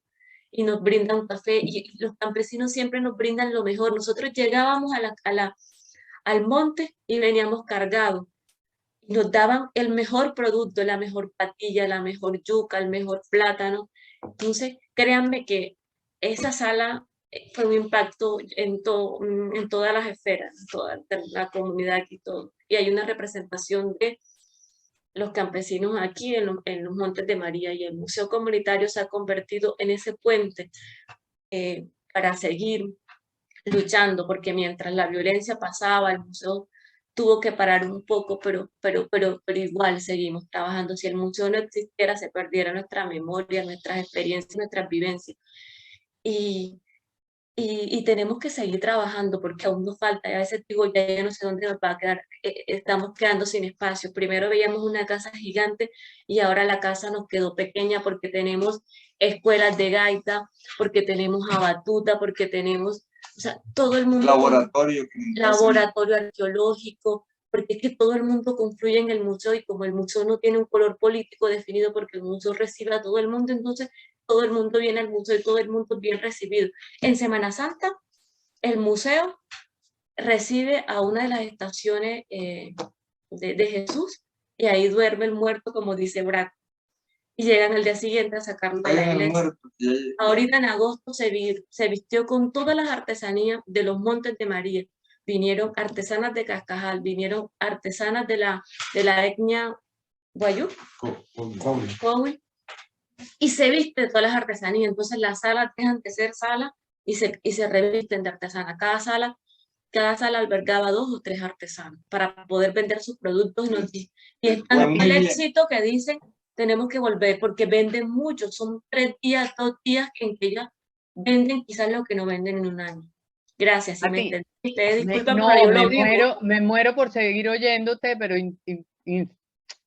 y nos brinda un café, y los campesinos siempre nos brindan lo mejor. Nosotros llegábamos al monte y veníamos cargados, y nos daban el mejor producto, la mejor patilla, la mejor yuca, el mejor plátano. Entonces, créanme que esa sala fue un impacto en todas las esferas, en toda la comunidad y todo. Y hay una representación de los campesinos aquí en los Montes de María, y el Museo Comunitario se ha convertido en ese puente para seguir luchando, porque mientras la violencia pasaba, el museo tuvo que parar un poco, pero igual seguimos trabajando. Si el museo no existiera, se perdiera nuestra memoria, nuestras experiencias, nuestras vivencias. Y tenemos que seguir trabajando porque aún nos falta, y a veces digo, ya no sé dónde nos va a quedar, estamos quedando sin espacio. Primero veíamos una casa gigante y ahora la casa nos quedó pequeña porque tenemos escuelas de gaita, porque tenemos a batuta, porque tenemos, o sea, todo el mundo... Laboratorio arqueológico, porque es que todo el mundo confluye en el museo, y como el museo no tiene un color político definido porque el museo recibe a todo el mundo, entonces todo el mundo viene al museo y todo el mundo es bien recibido. En Semana Santa, el museo recibe a una de las estaciones de Jesús, y ahí duerme el muerto, como dice Braco, y llegan al día siguiente a sacarlo de la iglesia. Ahorita en agosto se vistió con todas las artesanías de los Montes de María. Vinieron artesanas de Cascajal, vinieron artesanas de la etnia Guayú, Cowi, y se viste de todas las artesanías. Entonces las salas dejan de ser salas y se revisten de artesanas. Cada sala albergaba 2 o 3 artesanos para poder vender sus productos, y es tanto el éxito que dicen, tenemos que volver, porque venden mucho. Son 3 días, 2 días en que ellas venden quizás lo que no venden en un año. Gracias, si me entendiste. Disculpa, no, pero yo lo digo. Me muero por seguir oyéndote, pero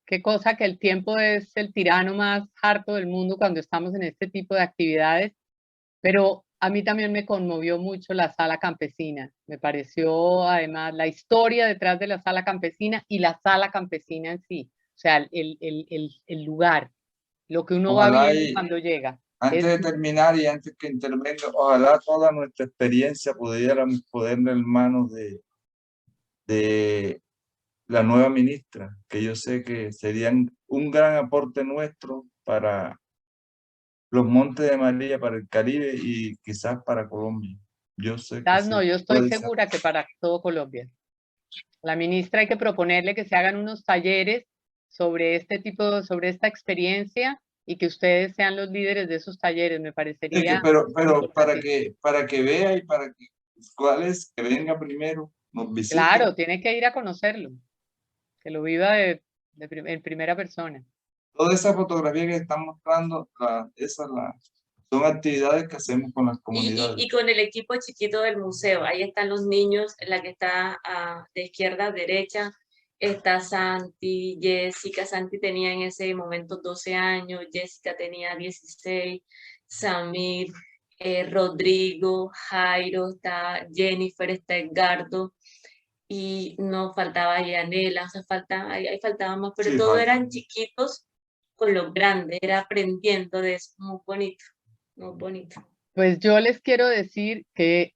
qué cosa que el tiempo es el tirano más harto del mundo cuando estamos en este tipo de actividades. Pero a mí también me conmovió mucho la sala campesina. Me pareció, además, la historia detrás de la sala campesina y la sala campesina en sí. O sea, el lugar, lo que uno va viendo cuando llega. Antes de terminar y antes que intervenga, ojalá toda nuestra experiencia pudiéramos ponerla en manos de la nueva ministra, que yo sé que serían un gran aporte nuestro para los Montes de María, para el Caribe y quizás para Colombia. Yo sé que no, yo estoy segura que para todo Colombia. La ministra hay que proponerle que se hagan unos talleres sobre sobre esta experiencia, y que ustedes sean los líderes de esos talleres, me parecería. Pero para que vea y para que que venga primero, nos visite. Claro, tiene que ir a conocerlo, que lo viva en primera persona. Toda esa fotografía que están mostrando, son actividades que hacemos con las comunidades. Y con el equipo chiquito del museo. Ahí están los niños, la que está de izquierda a derecha, está Santi, Jessica. Santi tenía en ese momento 12 años, Jessica tenía 16, Samir, Rodrigo, Jairo, está Jennifer, está Edgardo, y no faltaba Yanela, o sea, ahí faltaban más, pero sí, todos eran chiquitos con los grandes, era aprendiendo de eso, muy bonito, muy bonito. Pues yo les quiero decir que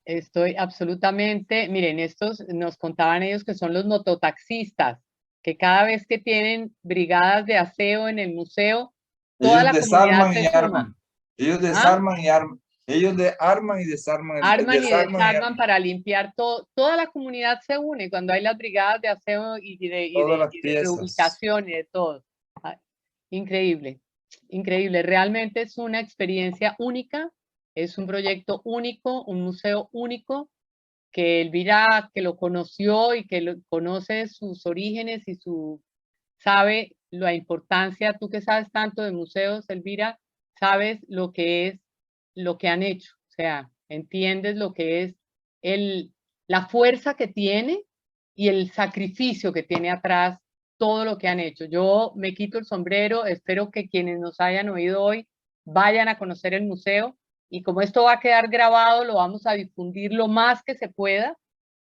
estoy absolutamente, miren, estos nos contaban ellos que son los mototaxistas, que cada vez que tienen brigadas de aseo en el museo, toda la comunidad se suma. Ellos desarman y arman. Ellos arman y desarman. Arman y desarman desarman para limpiar todo. Toda la comunidad se une cuando hay las brigadas de aseo y Todas las de piezas. reubicación y de todo. Ah, increíble, increíble. Realmente es una experiencia única, es un proyecto único, un museo único, que Elvira, que lo conoció y que conoce sus orígenes y sabe la importancia, tú que sabes tanto de museos, Elvira, sabes lo que han hecho, o sea, entiendes lo que es la fuerza que tiene y el sacrificio que tiene atrás todo lo que han hecho. Yo me quito el sombrero, espero que quienes nos hayan oído hoy vayan a conocer el museo, y como esto va a quedar grabado, lo vamos a difundir lo más que se pueda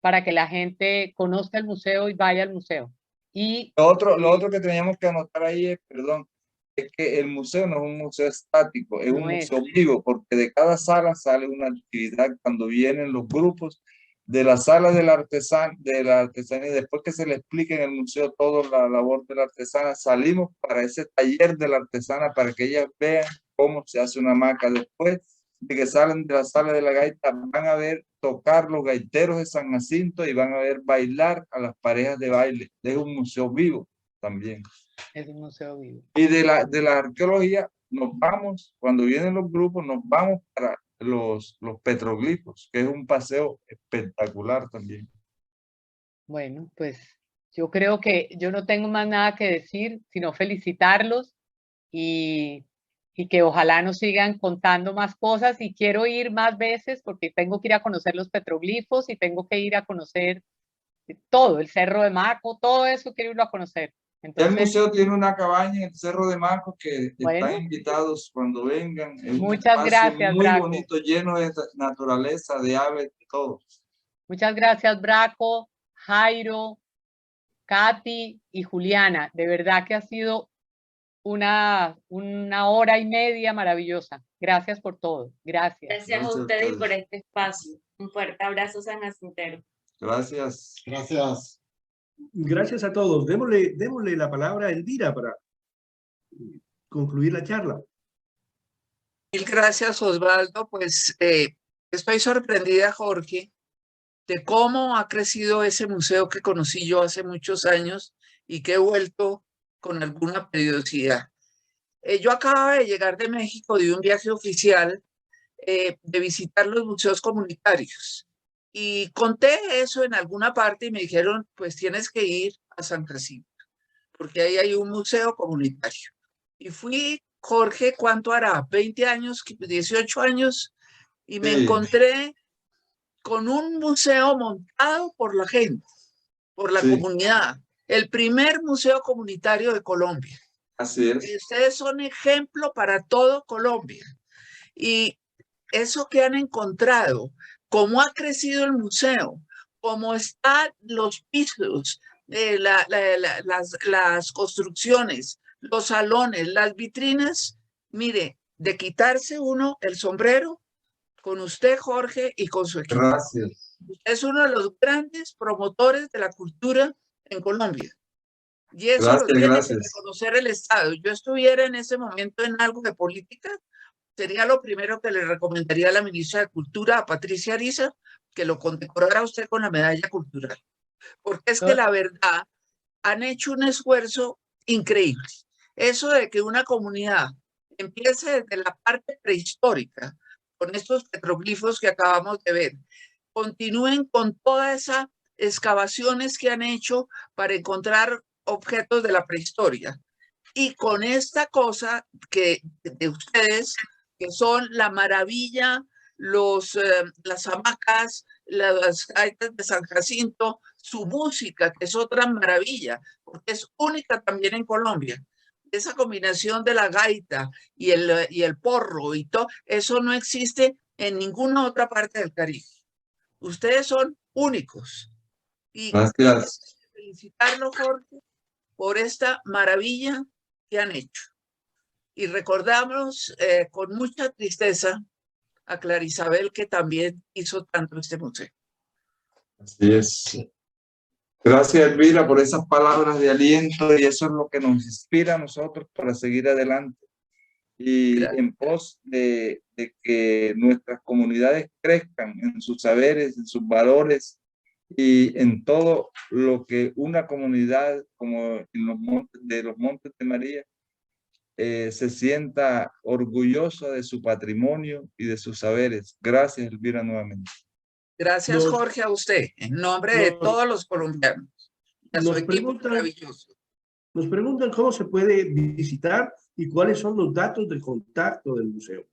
para que la gente conozca el museo y vaya al museo. Y lo otro que teníamos que anotar ahí es, perdón, es que el museo no es un museo estático, es un museo vivo, porque de cada sala sale una actividad cuando vienen los grupos de la sala de la artesanía, después que se le explique en el museo toda la labor de la artesana, salimos para ese taller de la artesana para que ellas vean cómo se hace una hamaca. Después de que salen de la sala de la gaita, van a ver tocar los gaiteros de San Jacinto y van a ver bailar a las parejas de baile. Es un museo vivo también. Es un museo vivo. Y de la arqueología nos vamos, cuando vienen los grupos, nos vamos para los petroglifos, que es un paseo espectacular también. Bueno, pues yo creo que yo no tengo más nada que decir, sino felicitarlos y que ojalá nos sigan contando más cosas, y quiero ir más veces porque tengo que ir a conocer los petroglifos y tengo que ir a conocer todo, el Cerro de Maco, todo eso quiero irlo a conocer. Entonces, el museo tiene una cabaña en el Cerro de Maco que bueno, están invitados cuando vengan. Es muchas un gracias, muy Braco. bonito, lleno de naturaleza, de aves, de todo. Muchas gracias, Braco, Jairo, Katy y Juliana. De verdad que ha sido una hora y media maravillosa. Gracias por todo. Gracias. Gracias a ustedes por este espacio. Un fuerte abrazo sanjacintero. Gracias. Gracias. Gracias a todos. Démosle la palabra a Elvira para concluir la charla. Mil gracias, Osvaldo. Pues estoy sorprendida, Jorge, de cómo ha crecido ese museo que conocí yo hace muchos años y que he vuelto con alguna periodicidad. Yo acababa de llegar de México de un viaje oficial de visitar los museos comunitarios y conté eso en alguna parte y me dijeron, pues tienes que ir a San Jacinto porque ahí hay un museo comunitario. Y fui, Jorge, ¿cuánto hará? 20 años, 18 años, y me encontré con un museo montado por la gente, por la comunidad, el primer museo comunitario de Colombia. Así es. Y ustedes son ejemplo para todo Colombia. Y eso que han encontrado, cómo ha crecido el museo, cómo están los pisos, las construcciones, los salones, las vitrinas. Mire, de quitarse uno el sombrero con usted, Jorge, y con su equipo. Gracias. Usted es uno de los grandes promotores de la cultura en Colombia. Y eso gracias, lo tiene gracias. que reconocer el Estado. Yo estuviera en ese momento en algo de política, sería lo primero que le recomendaría a la ministra de Cultura, a Patricia Ariza, que lo condecorara a usted con la medalla cultural. Porque es que la verdad, han hecho un esfuerzo increíble. Eso de que una comunidad empiece desde la parte prehistórica, con estos petroglifos que acabamos de ver, continúen con todas esas excavaciones que han hecho para encontrar objetos de la prehistoria. Y con esta cosa que de ustedes, que son la maravilla, las hamacas, las gaitas de San Jacinto, su música, que es otra maravilla, porque es única también en Colombia. Esa combinación de la gaita y el porro y todo, eso no existe en ninguna otra parte del Caribe. Ustedes son únicos. Y gracias. Felicitarlos, Jorge, por esta maravilla que han hecho. Y recordamos con mucha tristeza a Clara Isabel, que también hizo tanto este museo. Así es. Gracias, Elvira, por esas palabras de aliento, y eso es lo que nos inspira a nosotros para seguir adelante. y Gracias. en pos de que nuestras comunidades crezcan en sus saberes, en sus valores y en todo lo que una comunidad como en los Montes de María se sienta orgullosa de su patrimonio y de sus saberes. Gracias, Elvira, nuevamente. Gracias, Nos- Jorge, a usted, en nombre de nos- todos los colombianos. Y a su nos equipo preguntan- maravilloso. Nos preguntan cómo se puede visitar y cuáles son los datos de contacto del museo.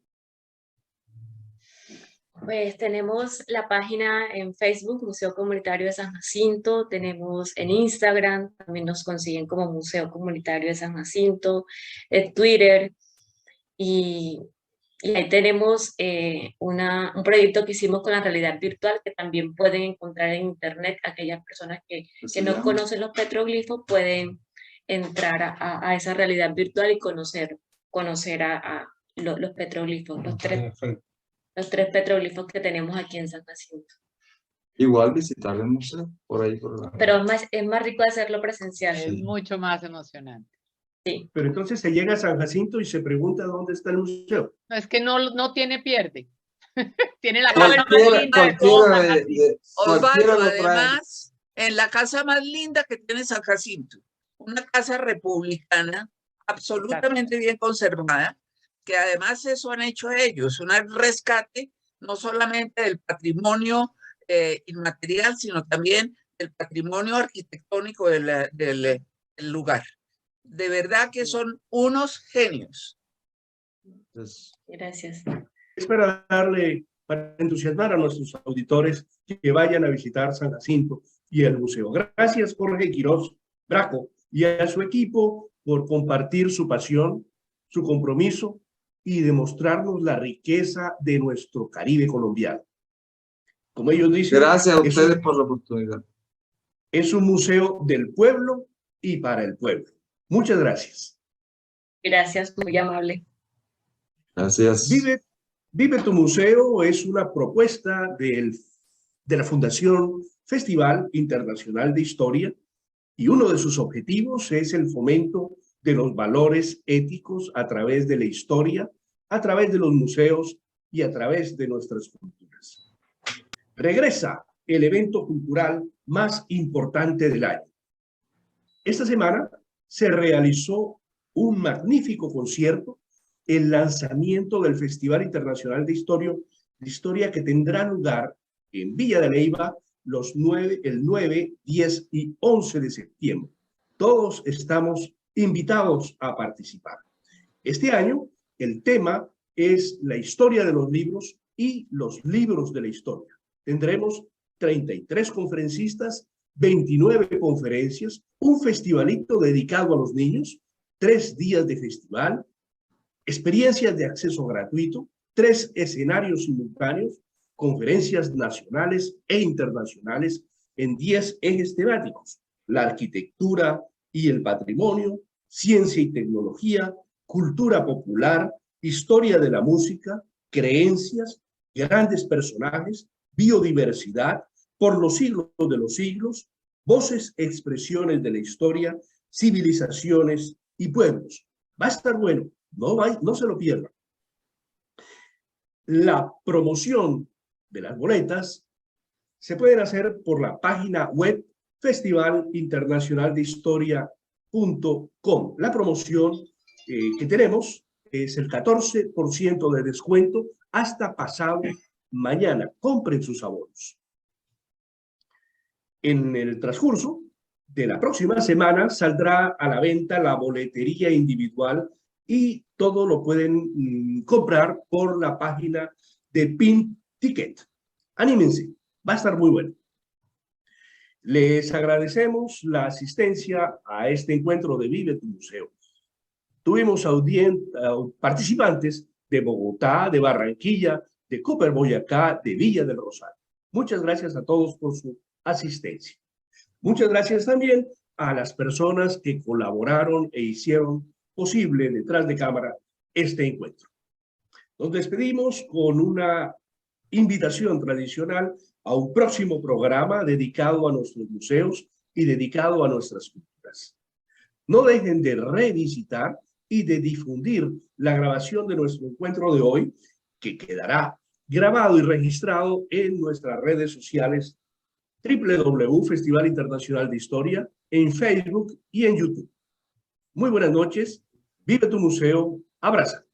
Pues tenemos la página en Facebook, Museo Comunitario de San Jacinto, tenemos en Instagram, también nos consiguen como Museo Comunitario de San Jacinto, en Twitter, y ahí tenemos un proyecto que hicimos con la realidad virtual que también pueden encontrar en internet. Aquellas personas que no conocen los petroglifos pueden entrar a esa realidad virtual y conocer a los petroglifos, los tres petroglifos que tenemos aquí en San Jacinto. Igual visitar el museo por ahí. Pero es más rico hacerlo presencial. Es mucho más emocionante. Sí. Pero entonces se llega a San Jacinto y se pregunta dónde está el museo. No, es que no tiene pierde. Tiene la casa más Cualquiera, linda de todo San cualquiera, Jacinto. cualquiera Osvaldo, lo trae. además, en la casa más linda que tiene San Jacinto, una casa republicana, absolutamente bien conservada, que además eso han hecho ellos, un rescate no solamente del patrimonio inmaterial, sino también del patrimonio arquitectónico del lugar. De verdad que son unos genios. Gracias. Es para entusiasmar a nuestros auditores que vayan a visitar San Jacinto y el museo. Gracias, Jorge Quiroz Braco, y a su equipo por compartir su pasión, su compromiso y demostrarnos la riqueza de nuestro Caribe colombiano. Como ellos dicen, Gracias a ustedes por la oportunidad. Es un museo del pueblo y para el pueblo. Muchas gracias. Gracias, muy amable. Gracias. Vive tu Museo es una propuesta de la Fundación Festival Internacional de Historia, y uno de sus objetivos es el fomento de los valores éticos a través de la historia, a través de los museos y a través de nuestras culturas. Regresa el evento cultural más importante del año. Esta semana se realizó un magnífico concierto, el lanzamiento del Festival Internacional de Historia que tendrá lugar en Villa de Leyva el 9, 10 y 11 de septiembre. Todos estamos invitados a participar. Este año el tema es la historia de los libros y los libros de la historia. Tendremos 33 conferencistas, 29 conferencias, un festivalito dedicado a los niños, 3 días de festival, experiencias de acceso gratuito, 3 escenarios simultáneos, conferencias nacionales e internacionales en 10 ejes temáticos: la arquitectura y el patrimonio, ciencia y tecnología, cultura popular, historia de la música, creencias, grandes personajes, biodiversidad, por los siglos de los siglos, voces, expresiones de la historia, civilizaciones y pueblos. Va a estar bueno, no se lo pierdan. La promoción de las boletas se pueden hacer por la página web festivalinternacionaldehistoria.com. La promoción que tenemos es el 14% de descuento hasta pasado mañana. Compren sus abonos. En el transcurso de la próxima semana saldrá a la venta la boletería individual y todo lo pueden comprar por la página de Pin Ticket. Anímense, va a estar muy bueno. Les agradecemos la asistencia a este encuentro de Vive tu Museo. Tuvimos participantes de Bogotá, de Barranquilla, de Cooper, Boyacá, de Villa del Rosario. Muchas gracias a todos por su asistencia. Muchas gracias también a las personas que colaboraron e hicieron posible detrás de cámara este encuentro. Nos despedimos con una invitación tradicional a un próximo programa dedicado a nuestros museos y dedicado a nuestras culturas. No dejen de revisitar y de difundir la grabación de nuestro encuentro de hoy, que quedará grabado y registrado en nuestras redes sociales Festival Internacional de Historia, en Facebook y en YouTube. Muy buenas noches. Vive tu museo. Abraza.